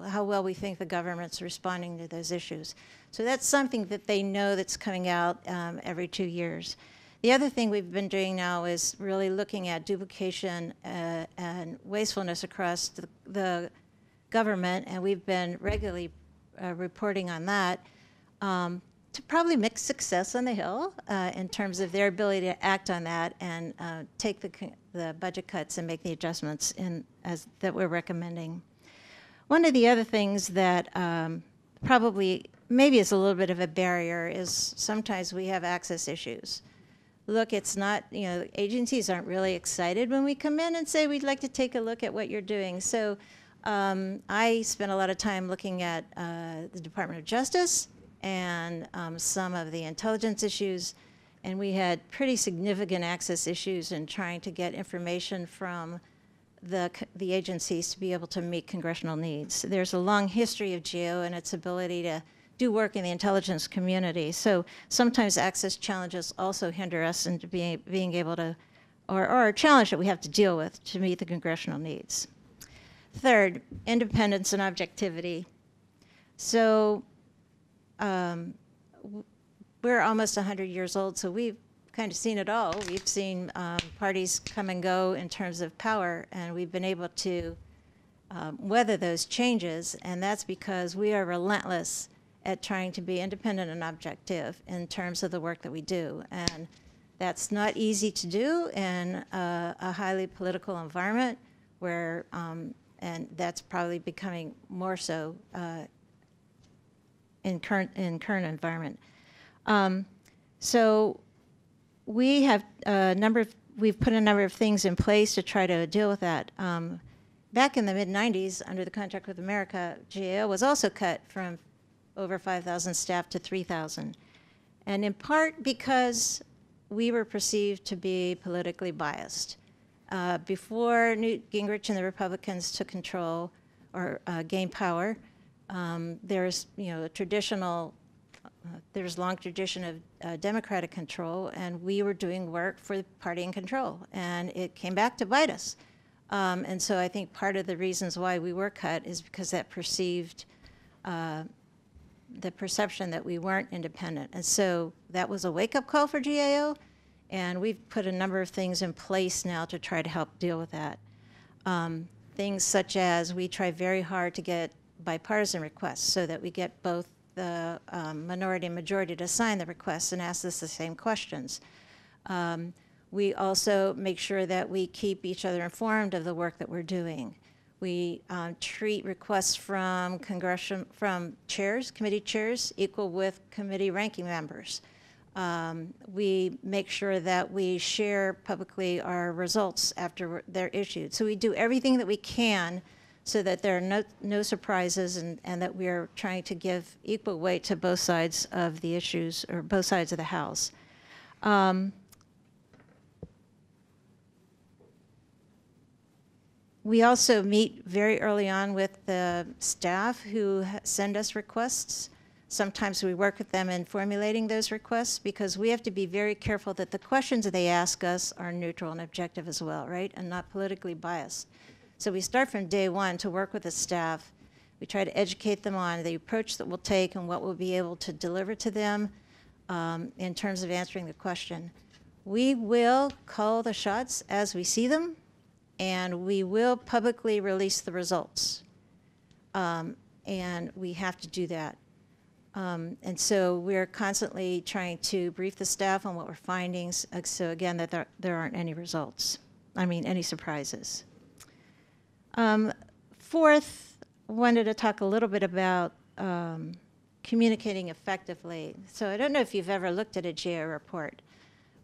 how well we think the government's responding to those issues. So that's something that they know that's coming out every 2 years. The other thing we've been doing now is really looking at duplication and wastefulness across the government, and we've been regularly reporting on that to probably mixed success on the Hill in terms of their ability to act on that and take the budget cuts and make the adjustments that we're recommending. One of the other things that probably maybe is a little bit of a barrier is sometimes we have access issues. Look, it's not, agencies aren't really excited when we come in and say, we'd like to take a look at what you're doing. So I spent a lot of time looking at the Department of Justice and some of the intelligence issues, and we had pretty significant access issues in trying to get information from the agencies to be able to meet congressional needs. There's a long history of GAO and its ability to do work in the intelligence community. So sometimes access challenges also hinder us into being able to, or a challenge that we have to deal with to meet the congressional needs. Third, independence and objectivity. So we're almost 100 years old, so we've kind of seen it all. We've seen parties come and go in terms of power, and we've been able to weather those changes, and that's because we are relentless at trying to be independent and objective in terms of the work that we do. And that's not easy to do in a highly political environment where, and that's probably becoming more so in current environment. So we have we've put a number of things in place to try to deal with that. Back in the mid-90s, under the Contract with America, GAO was also cut from over 5,000 staff to 3,000. And in part because we were perceived to be politically biased. Before Newt Gingrich and the Republicans took control or gained power, there's a traditional there's a long tradition of Democratic control, and we were doing work for the party in control, and it came back to bite us. And so I think part of the reasons why we were cut is because that the perception that we weren't independent. And so that was a wake-up call for GAO, and we've put a number of things in place now to try to help deal with that. Things such as we try very hard to get bipartisan requests so that we get both the minority and majority to sign the requests and ask us the same questions. We also make sure that we keep each other informed of the work that we're doing. We treat requests from chairs, committee chairs, equal with committee ranking members. We make sure that we share publicly our results after they're issued. So we do everything that we can so that there are no surprises, and that we are trying to give equal weight to both sides of the issues, or both sides of the House. We also meet very early on with the staff who send us requests. Sometimes we work with them in formulating those requests, because we have to be very careful that the questions that they ask us are neutral and objective as well, right, and not politically biased. So we start from day one to work with the staff. We try to educate them on the approach that we'll take and what we'll be able to deliver to them in terms of answering the question. We will call the shots as we see them, and we will publicly release the results. And we have to do that. And so we're constantly trying to brief the staff on what we're finding, so again, that there aren't any any surprises. Fourth, I wanted to talk a little bit about communicating effectively. So I don't know if you've ever looked at a GAO report,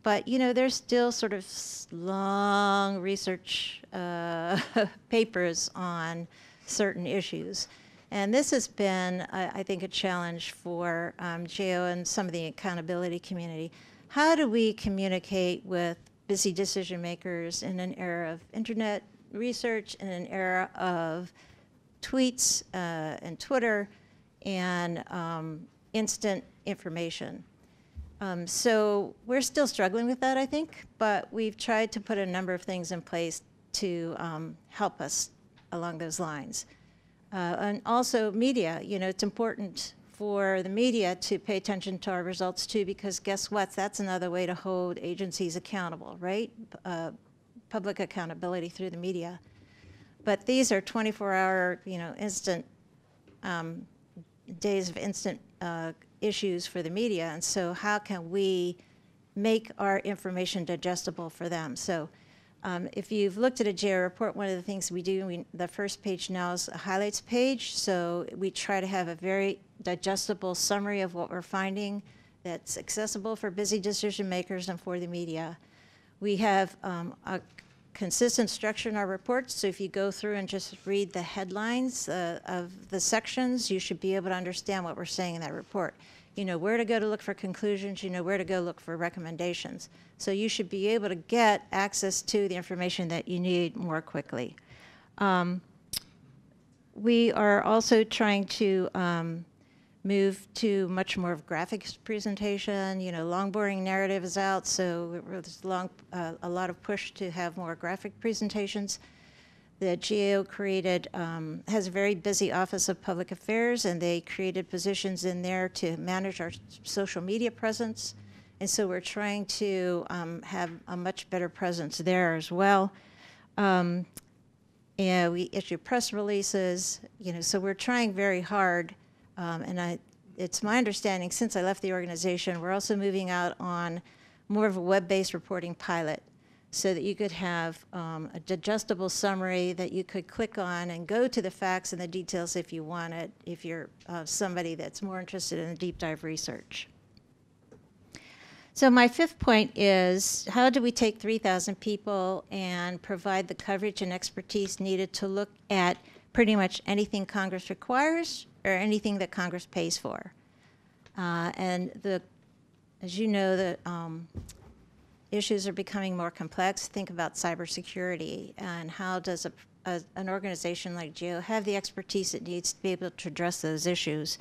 but there's still sort of long research papers on certain issues. And this has been, I think, a challenge for GAO and some of the accountability community. How do we communicate with busy decision makers in an era of internet research, in an era of tweets and Twitter and instant information? So we're still struggling with that, I think, but we've tried to put a number of things in place to help us along those lines. And also media, it's important for the media to pay attention to our results too, because guess what? That's another way to hold agencies accountable, right? Public accountability through the media. But these are 24-hour, instant days of instant issues for the media, and so how can we make our information digestible for them? So if you've looked at a GAO report, one of the things we do, the first page now is a highlights page, so we try to have a very digestible summary of what we're finding that's accessible for busy decision makers and for the media. We have a consistent structure in our reports, so if you go through and just read the headlines of the sections, you should be able to understand what we're saying in that report. You know where to go to look for conclusions, you know where to go look for recommendations. So you should be able to get access to the information that you need more quickly. We are also trying to move to much more of graphics presentation. Long boring narrative is out, so there's a lot of push to have more graphic presentations. The GAO created, has a very busy Office of Public Affairs, and they created positions in there to manage our social media presence. And so we're trying to have a much better presence there as well. And we issue press releases, so we're trying very hard. And it's my understanding, since I left the organization, we're also moving out on more of a web-based reporting pilot, so that you could have a digestible summary that you could click on and go to the facts and the details if you want it, if you're somebody that's more interested in the deep dive research. So my fifth point is, how do we take 3,000 people and provide the coverage and expertise needed to look at pretty much anything Congress requires or anything that Congress pays for? And as you know, the issues are becoming more complex. Think about cybersecurity, and how does an organization like GAO have the expertise it needs to be able to address those issues?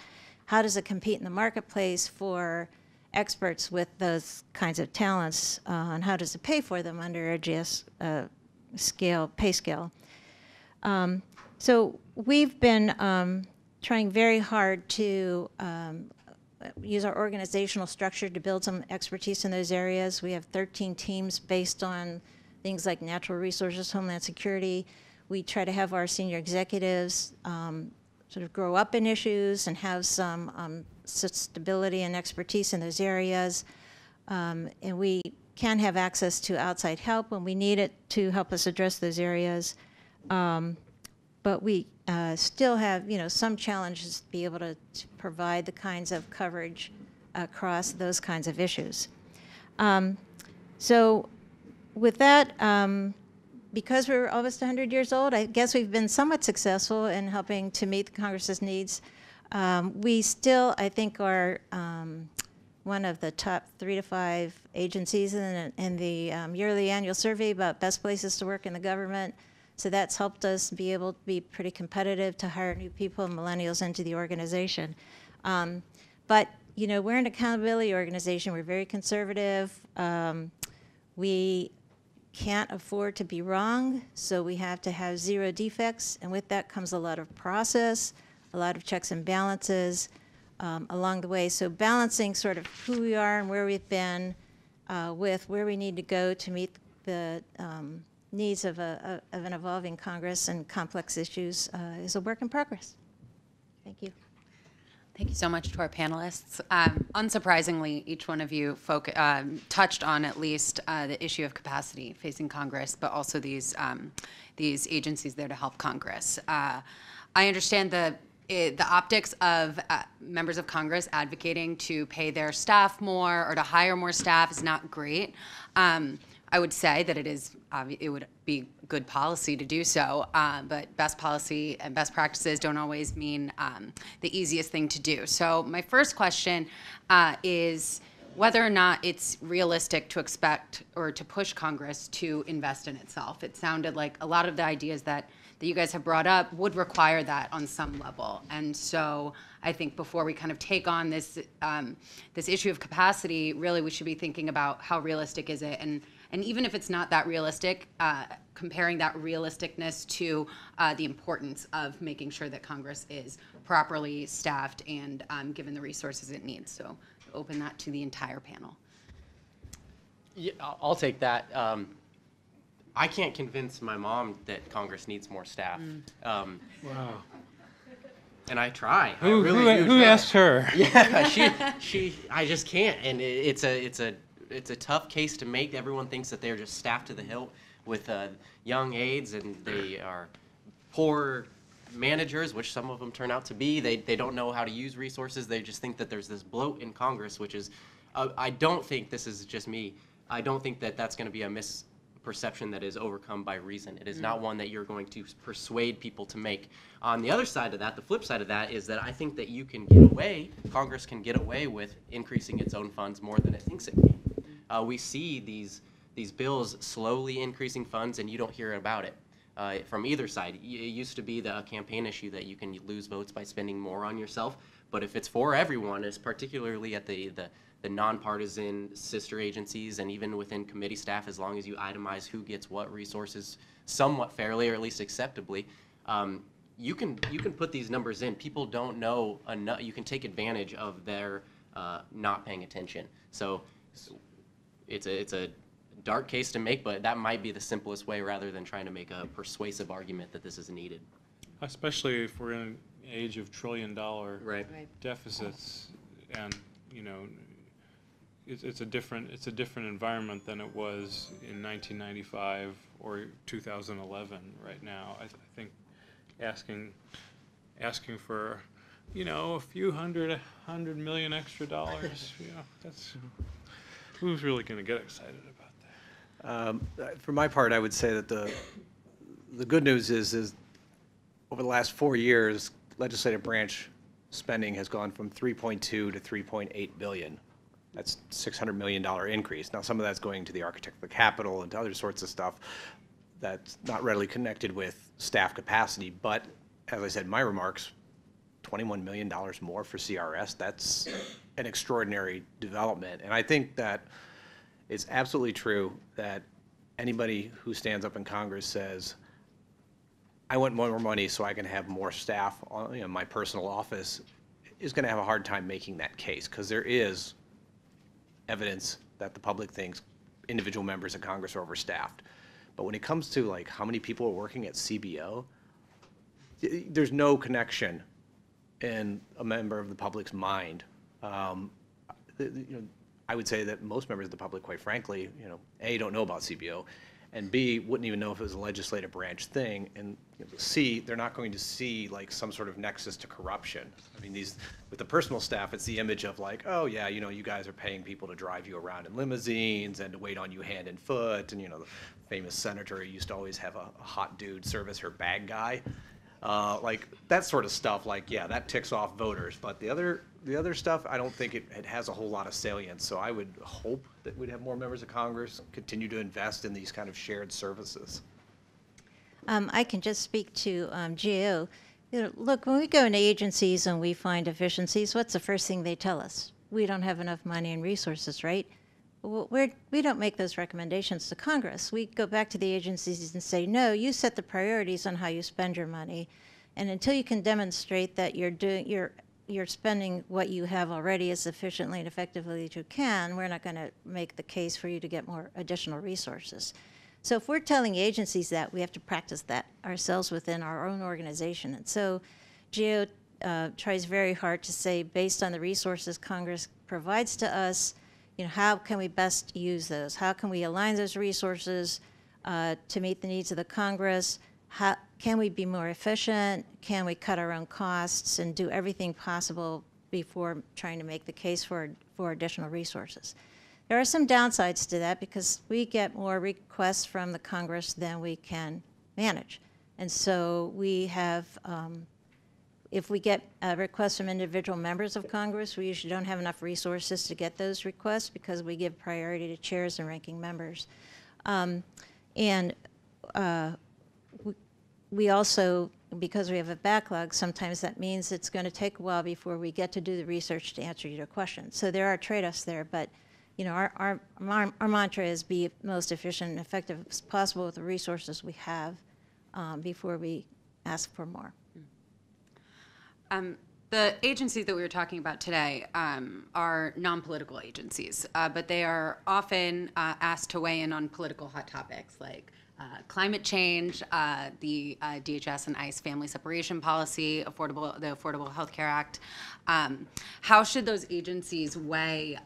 how does it compete in the marketplace for experts with those kinds of talents, and how does it pay for them under a GS pay scale. So we've been trying very hard to use our organizational structure to build some expertise in those areas. We have 13 teams based on things like natural resources, homeland security. We try to have our senior executives sort of grow up in issues and have some stability and expertise in those areas. And we can have access to outside help when we need it to help us address those areas. But we still have, some challenges to be able to provide the kinds of coverage across those kinds of issues. So with that, because we're almost 100 years old, I guess we've been somewhat successful in helping to meet the Congress's needs. We still, I think, are one of the top 3 to 5 agencies in the yearly annual survey about best places to work in the government. So that's helped us be able to be pretty competitive to hire new people and millennials into the organization. But, we're an accountability organization. We're very conservative. We can't afford to be wrong, so we have to have 0 defects. And with that comes a lot of process, a lot of checks and balances along the way. So balancing sort of who we are and where we've been with where we need to go to meet the needs of an evolving Congress and complex issues is a work in progress. Thank you. Thank you so much to our panelists. Unsurprisingly, each one of you touched on at least the issue of capacity facing Congress, but also these agencies there to help Congress. I understand the optics of members of Congress advocating to pay their staff more or to hire more staff is not great. I would say that it would be good policy to do so, but best policy and best practices don't always mean the easiest thing to do. So my first question is whether or not it's realistic to expect or to push Congress to invest in itself. It sounded like a lot of the ideas that you guys have brought up would require that on some level. And so I think before we kind of take on this issue of capacity, really we should be thinking about how realistic is it, and even if it's not that realistic, comparing that realisticness to the importance of making sure that Congress is properly staffed and given the resources it needs. So open that to the entire panel. Yeah, I'll take that. I can't convince my mom that Congress needs more staff. Wow. And I try. Who asked her? Yeah, I just can't. And it's a tough case to make. Everyone thinks that they're just staffed to the hilt with young aides, and they are poor managers, which some of them turn out to be. They don't know how to use resources. They just think that there's this bloat in Congress, which is, I don't think, this is just me, I don't think that that's going to be a misperception that is overcome by reason. It is not one that you're going to persuade people to make. On the other side of that, the flip side of that is that I think that you can get away, Congress can get away with increasing its own funds more than it thinks it can. We see these bills slowly increasing funds, and you don't hear about it from either side. It used to be the campaign issue that you can lose votes by spending more on yourself, but if it's for everyone, it's particularly at the nonpartisan sister agencies and even within committee staff, as long as you itemize who gets what resources somewhat fairly or at least acceptably, you can put these numbers in. People don't know enough. You can take advantage of their not paying attention. So it's a dark case to make, but that might be the simplest way rather than trying to make a persuasive argument that this is needed. Especially if we're in an age of trillion-dollar Right. deficits, and it's a different environment than it was in 1995 or 2011. Right now, I think asking for a few $100 million extra dollars, that's who's really going to get excited about that? For my part, I would say that the good news is over the last 4 years, legislative branch spending has gone from 3.2 to 3.8 billion. That's $600 million increase. Now, some of that's going to the architect of the Capitol and to other sorts of stuff that's not readily connected with staff capacity. But as I said in my remarks, $21 million more for CRS. That's an extraordinary development. And I think that it's absolutely true that anybody who stands up in Congress says, I want more money so I can have more staff on my personal office, is going to have a hard time making that case, because there is evidence that the public thinks individual members of Congress are overstaffed. But when it comes to like how many people are working at CBO, there's no connection in a member of the public's mind. I would say that most members of the public, quite frankly, A, don't know about CBO, and B, wouldn't even know if it was a legislative branch thing, and C, they're not going to see like some sort of nexus to corruption. I mean, with the personal staff, it's the image of like, oh yeah, you guys are paying people to drive you around in limousines and to wait on you hand and foot, and the famous senator who used to always have a hot dude service her bag guy. Like that sort of stuff, like, yeah, that ticks off voters. But the other stuff, I don't think it has a whole lot of salience. So I would hope that we'd have more members of Congress continue to invest in these kind of shared services. I can just speak to GAO. Look, when we go into agencies and we find deficiencies, what's the first thing they tell us? We don't have enough money and resources, right? Well, we don't make those recommendations to Congress. We go back to the agencies and say, no, you set the priorities on how you spend your money, and until you can demonstrate that you're spending what you have already as efficiently and effectively as you can, we're not going to make the case for you to get more additional resources. So if we're telling agencies that, we have to practice that ourselves within our own organization. And so GAO tries very hard to say, based on the resources Congress provides to us, how can we best use those? How can we align those resources to meet the needs of the Congress? How can we be more efficient? Can we cut our own costs and do everything possible before trying to make the case for additional resources? There are some downsides to that because we get more requests from the Congress than we can manage. And so we have, if we get requests from individual members of Congress, we usually don't have enough resources to get those requests because we give priority to chairs and ranking members. We also, because we have a backlog, sometimes that means it's going to take a while before we get to do the research to answer your question. So there are trade-offs there, but our mantra is be most efficient and effective as possible with the resources we have before we ask for more. The agencies that we were talking about today are non-political agencies, but they are often asked to weigh in on political hot topics like climate change, the DHS and ICE family separation policy, the Affordable Health Care Act. How should those agencies weigh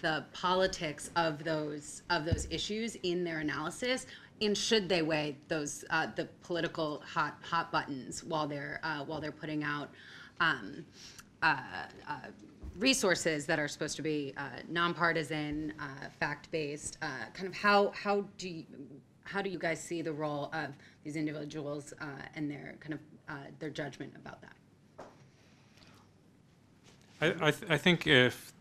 the politics of those issues in their analysis? And should they weigh those the political hot buttons while they're putting out resources that are supposed to be nonpartisan, fact-based? Kind of how do you guys see the role of these individuals and their kind of their judgment about that? I think if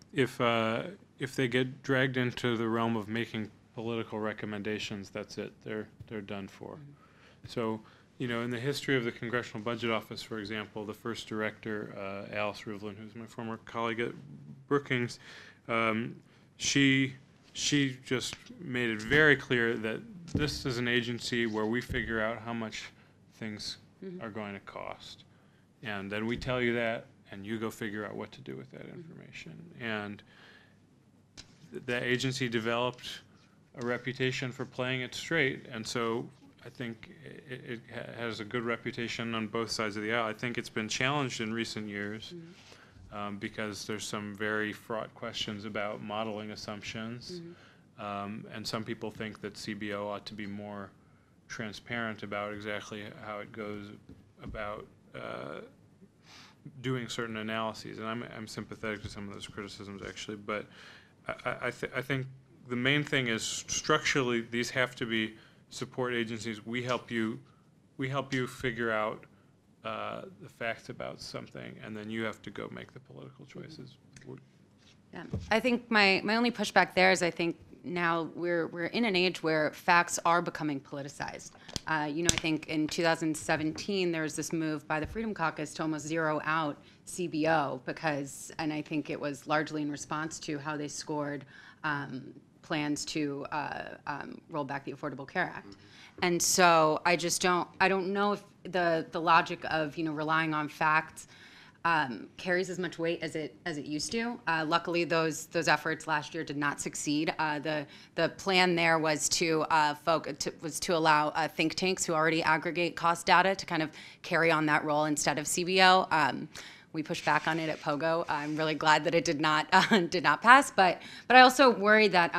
they get dragged into the realm of making political recommendations, that's it. They're done for. Mm-hmm. So, in the history of the Congressional Budget Office, for example, the first director, Alice Rivlin, who's my former colleague at Brookings, she just made it very clear that this is an agency where we figure out how much things mm-hmm. are going to cost. And then we tell you that, and you go figure out what to do with that information. And the agency developed a reputation for playing it straight, and so I think it has a good reputation on both sides of the aisle. I think it's been challenged in recent years mm-hmm. Because there's some very fraught questions about modeling assumptions. Mm-hmm. And some people think that CBO ought to be more transparent about exactly how it goes about doing certain analyses. And I'm sympathetic to some of those criticisms, actually. But I think the main thing is structurally these have to be support agencies. We help you figure out the facts about something, and then you have to go make the political choices. Yeah, I think my only pushback there is I think now we're in an age where facts are becoming politicized. I think in 2017 there was this move by the Freedom Caucus to almost zero out CBO and I think it was largely in response to how they scored plans to roll back the Affordable Care Act. And so I don't know if the logic of relying on facts carries as much weight as it used to. Luckily, those efforts last year did not succeed. The plan there was to allow think tanks who already aggregate cost data to kind of carry on that role instead of CBO. We pushed back on it at Pogo. I'm really glad that it did not pass, but I also worry that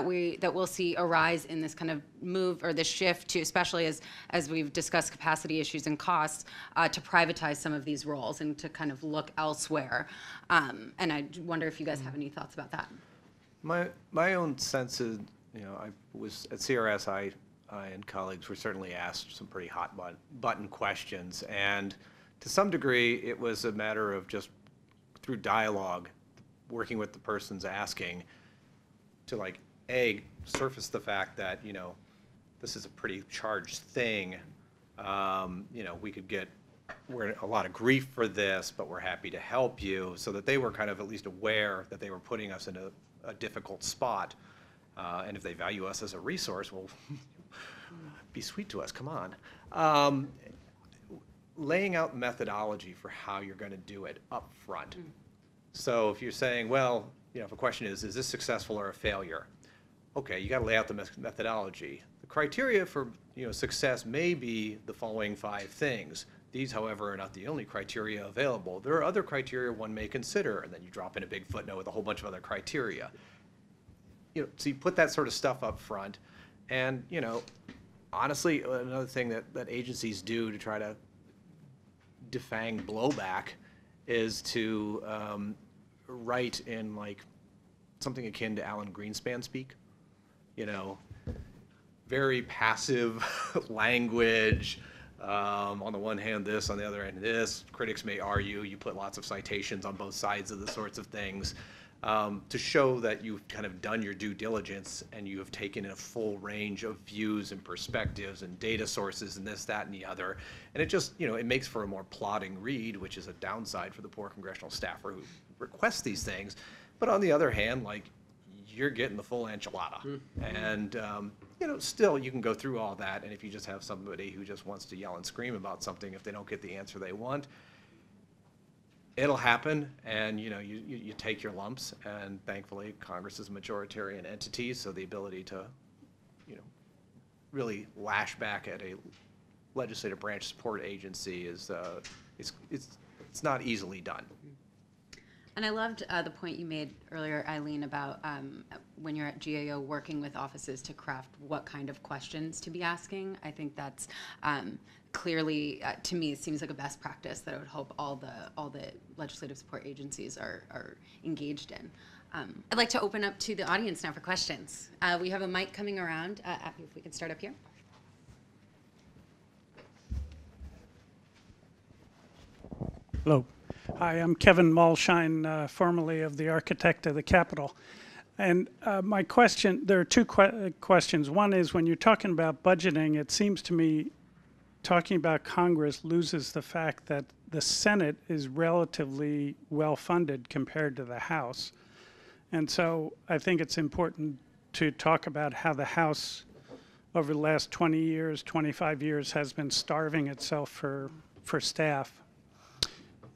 we'll see a rise in this kind of move or this shift to, especially as we've discussed capacity issues and costs, to privatize some of these roles and to kind of look elsewhere. And I wonder if you guys have any thoughts about that. My own sense is, I was at CRS. I and colleagues were certainly asked some pretty hot button questions, and to some degree, it was a matter of just through dialogue, working with the persons asking, to surface the fact that this is a pretty charged thing. We could we're in a lot of grief for this, but we're happy to help you, so that they were kind of at least aware that they were putting us in a difficult spot. And if they value us as a resource, well, be sweet to us. Come on. Laying out methodology for how you're going to do it up front. So if you're saying, well, if a question is this successful or a failure? Okay, you got to lay out the methodology. The criteria for success may be the following 5 things. These, however, are not the only criteria available. There are other criteria one may consider, and then you drop in a big footnote with a whole bunch of other criteria. So you put that sort of stuff up front, and honestly, another thing that agencies do to try to defang blowback is to write in something akin to Alan Greenspan speak, very passive language. On the one hand this, on the other hand this. Critics may argue. You put lots of citations on both sides of the sorts of things to show that you've kind of done your due diligence and you have taken in a full range of views and perspectives and data sources and this, that, and the other. And it just, it makes for a more plodding read, which is a downside for the poor congressional staffer who requests these things. But on the other hand, you're getting the full enchilada. And, still you can go through all that. And if you just have somebody who just wants to yell and scream about something if they don't get the answer they want, it'll happen, and you take your lumps, and thankfully Congress is a majoritarian entity, so the ability to really lash back at a legislative branch support agency is it's not easily done. And I loved the point you made earlier, Eileen, about when you're at GAO working with offices to craft what kind of questions to be asking. I think that's clearly, to me, it seems like a best practice that I would hope all the legislative support agencies are engaged in. I'd like to open up to the audience now for questions. We have a mic coming around. Appy, if we can start up here. Hello. Hi, I'm Kevin Malshine, formerly of the Architect of the Capitol. And my question, there are 2 questions. One is, when you're talking about budgeting, it seems to me talking about Congress loses the fact that the Senate is relatively well-funded compared to the House. And so I think it's important to talk about how the House, over the last 20 years, 25 years, has been starving itself for staff.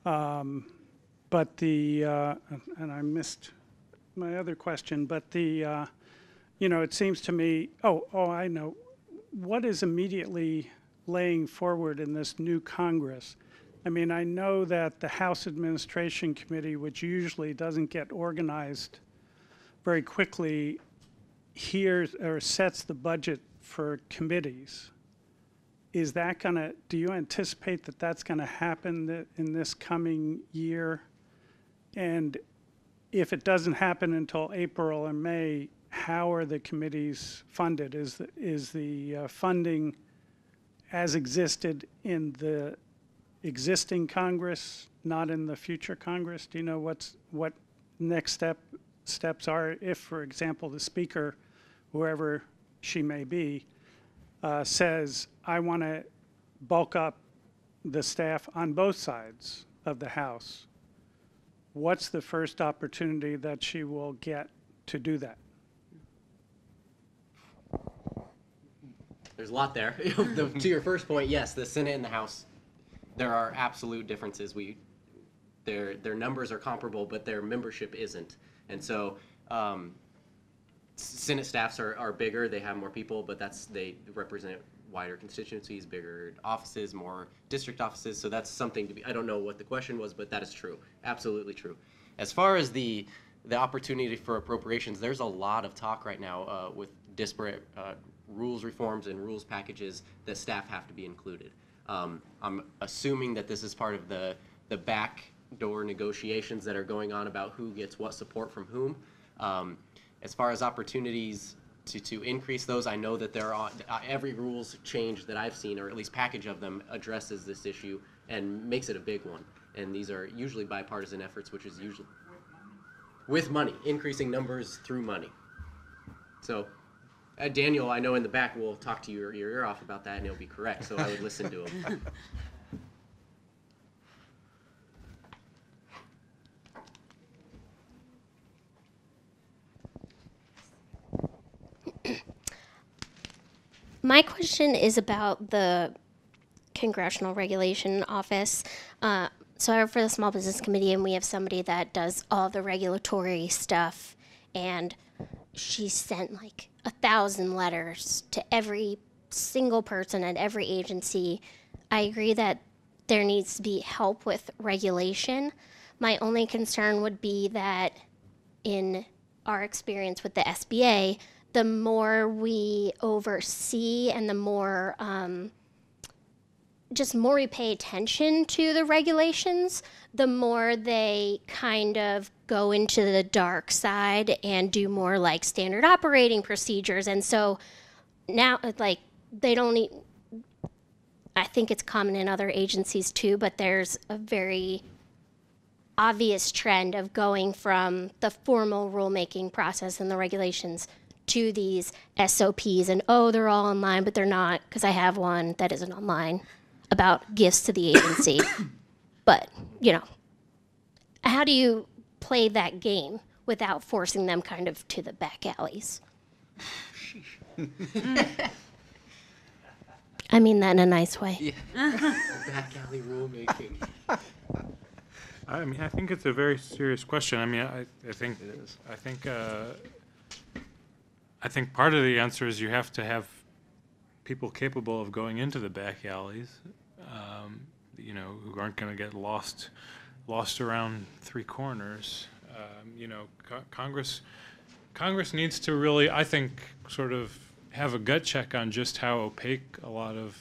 But and I missed my other question, but it seems to me, I know, what is immediately laying forward in this new Congress? I mean, I know that the House Administration Committee, which usually doesn't get organized very quickly, hears or sets the budget for committees. Is that do you anticipate that that's going to happen in this coming year? And if it doesn't happen until April or May, how are the committees funded? Is the funding as existed in the existing Congress, not in the future Congress? Do you know what next step steps are if, for example, the speaker, whoever she may be, says, I want to bulk up the staff on both sides of the House. What's the first opportunity that she will get to do that? There's a lot there. To your first point, yes, the Senate and the House, there are absolute differences. Their numbers are comparable, but their membership isn't. And so Senate staffs are bigger, they have more people, but they represent wider constituencies, bigger offices, more district offices, so that's something to be, I don't know what the question was, but that is true, absolutely true. As far as the opportunity for appropriations, there's a lot of talk right now with disparate rules reforms and rules packages that staff have to be included. I'm assuming that this is part of the backdoor negotiations that are going on about who gets what support from whom. As far as opportunities to increase those, I know that there are every rules change that I've seen, or at least package of them, addresses this issue and makes it a big one. And these are usually bipartisan efforts, which is usually with money, increasing numbers through money. So Daniel, I know in the back will talk to your ear off about that, and he'll be correct, so I would listen to him. My question is about the Congressional Regulation Office. So I work for the Small Business Committee, and we have somebody that does all the regulatory stuff, and she sent like 1,000 letters to every single person at every agency. I agree that there needs to be help with regulation. My only concern would be that in our experience with the SBA, the more we oversee and the more just more we pay attention to the regulations, the more they kind of go into the dark side and do more like standard operating procedures. And so now, like, they don't need, I think it's common in other agencies too, but there's a very obvious trend of going from the formal rulemaking process and the regulations to these SOPs, and oh, they're all online, but they're not, because I have one that isn't online about gifts to the agency. But, you know, how do you play that game without forcing them kind of to the back alleys? I mean that in a nice way. Yeah. Back alley rulemaking. I mean, I think it's a very serious question. I mean, I think It is. I think part of the answer is you have to have people capable of going into the back alleys, you know, who aren't going to get lost around three corners. You know, Congress needs to really, I think, sort of have a gut check on just how opaque a lot of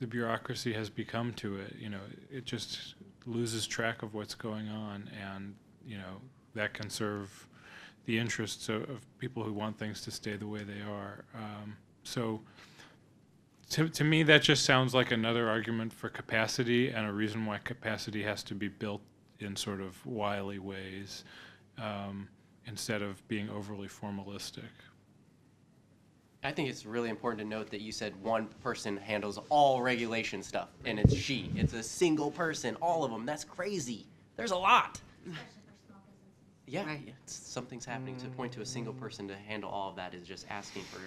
the bureaucracy has become to it. You know, it just loses track of what's going on, and, you know, that can serve the interests of people who want things to stay the way they are. So to me, that just sounds like another argument for capacity and a reason why capacity has to be built in sort of wily ways instead of being overly formalistic. I think it's really important to note that you said one person handles all regulation stuff, and it's she. It's a single person, all of them. That's crazy. There's a lot. Yeah, Right. something's happening. To point to a single person to handle all of that is just asking for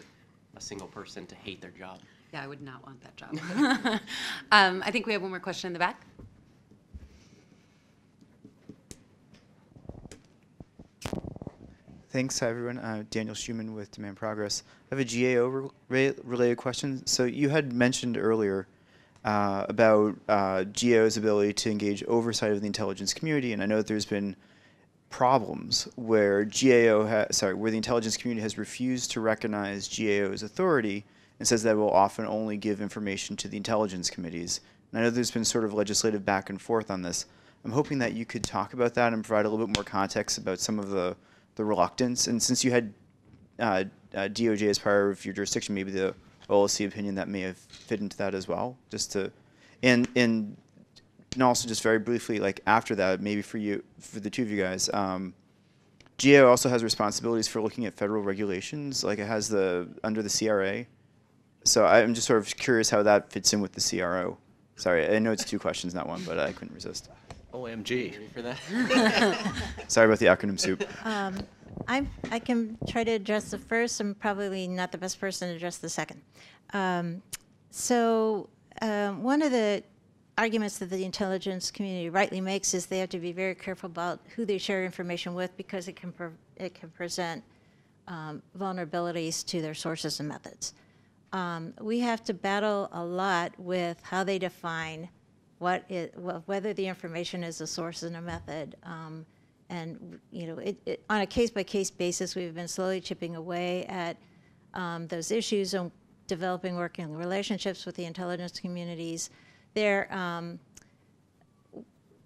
a single person to hate their job. Yeah, I would not want that job. I think we have one more question in the back. Thanks, hi everyone. Daniel Schumann with Demand Progress. I have a GAO related question. So you had mentioned earlier about GAO's ability to engage oversight of the intelligence community, and I know that there's been problems where where the intelligence community has refused to recognize GAO's authority and says that it will often only give information to the intelligence committees. And I know there's been sort of legislative back and forth on this. I'm hoping that you could talk about that and provide a little bit more context about some of the reluctance. And since you had DOJ as part of your jurisdiction, maybe the OLC opinion that may have fit into that as well, just to, and also just very briefly, like after that, maybe for the two of you guys, GAO also has responsibilities for looking at federal regulations, like it has under the CRA. So I'm just sort of curious how that fits in with the CRO. Sorry, I know it's two questions, not one, but I couldn't resist. OMG. Ready for that? Sorry about the acronym soup. I can try to address the first. I'm probably not the best person to address the second. One of the arguments that the intelligence community rightly makes is they have to be very careful about who they share information with because it can present vulnerabilities to their sources and methods. We have to battle a lot with how they define whether the information is a source and a method. And on a case-by-case basis, we've been slowly chipping away at those issues and developing working relationships with the intelligence communities.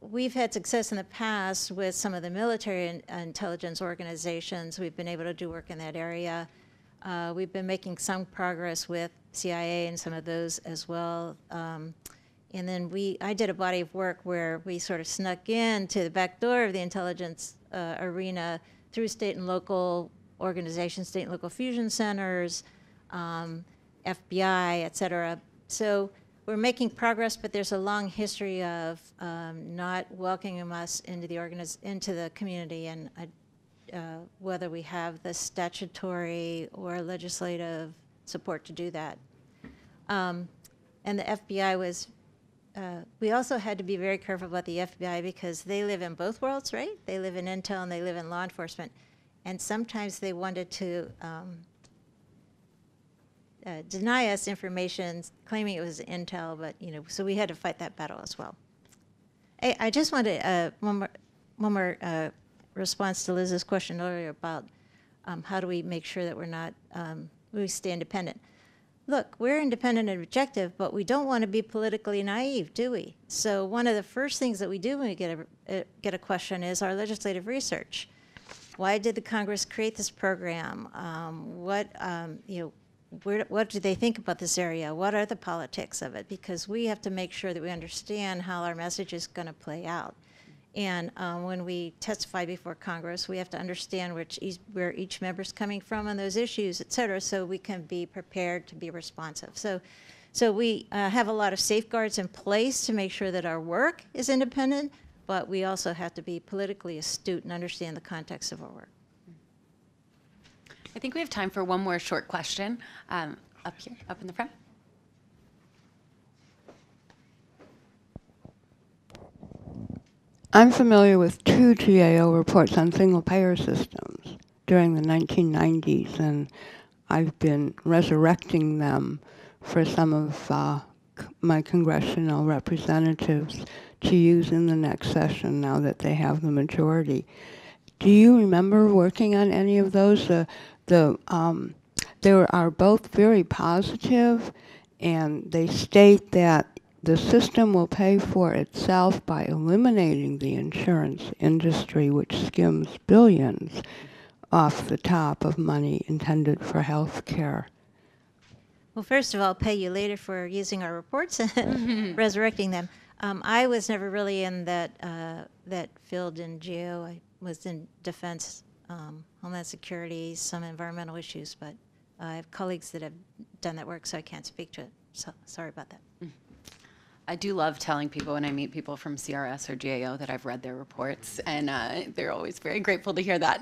We've had success in the past with some of the military intelligence organizations. We've been able to do work in that area. We've been making some progress with CIA and some of those as well. And then I did a body of work where we sort of snuck into the back door of the intelligence arena through state and local organizations, state and local fusion centers, FBI, et cetera. So we're making progress, but there's a long history of not welcoming us into the community, and whether we have the statutory or legislative support to do that. And the FBI was. We also had to be very careful about the FBI because they live in both worlds, right? They live in intel and they live in law enforcement, and sometimes they wanted to deny us information, claiming it was intel, but so we had to fight that battle as well. I just wanted one more response to Liz's question earlier about how do we make sure that we're not we stay independent. Look, we're independent and objective, but we don't want to be politically naive, do we? So one of the first things that we do when we get a question is our legislative research. Why did the Congress create this program? What do they think about this area? What are the politics of it? Because we have to make sure that we understand how our message is going to play out. And when we testify before Congress, we have to understand where each member's coming from on those issues, et cetera, so we can be prepared to be responsive. So we have a lot of safeguards in place to make sure that our work is independent, but we also have to be politically astute and understand the context of our work. I think we have time for one more short question. Up here, up in the front. I'm familiar with two GAO reports on single-payer systems during the 1990s, and I've been resurrecting them for some of my congressional representatives to use in the next session now that they have the majority. Do you remember working on any of those? They are both very positive, and they state that the system will pay for itself by eliminating the insurance industry, which skims billions off the top of money intended for health care. Well, first of all, I'll pay you later for using our reports and resurrecting them. I was never really in that field in GAO. I was in defense, homeland security, some environmental issues, but I have colleagues that have done that work, so I can't speak to it. So sorry about that. I do love telling people when I meet people from CRS or GAO that I've read their reports, and they're always very grateful to hear that.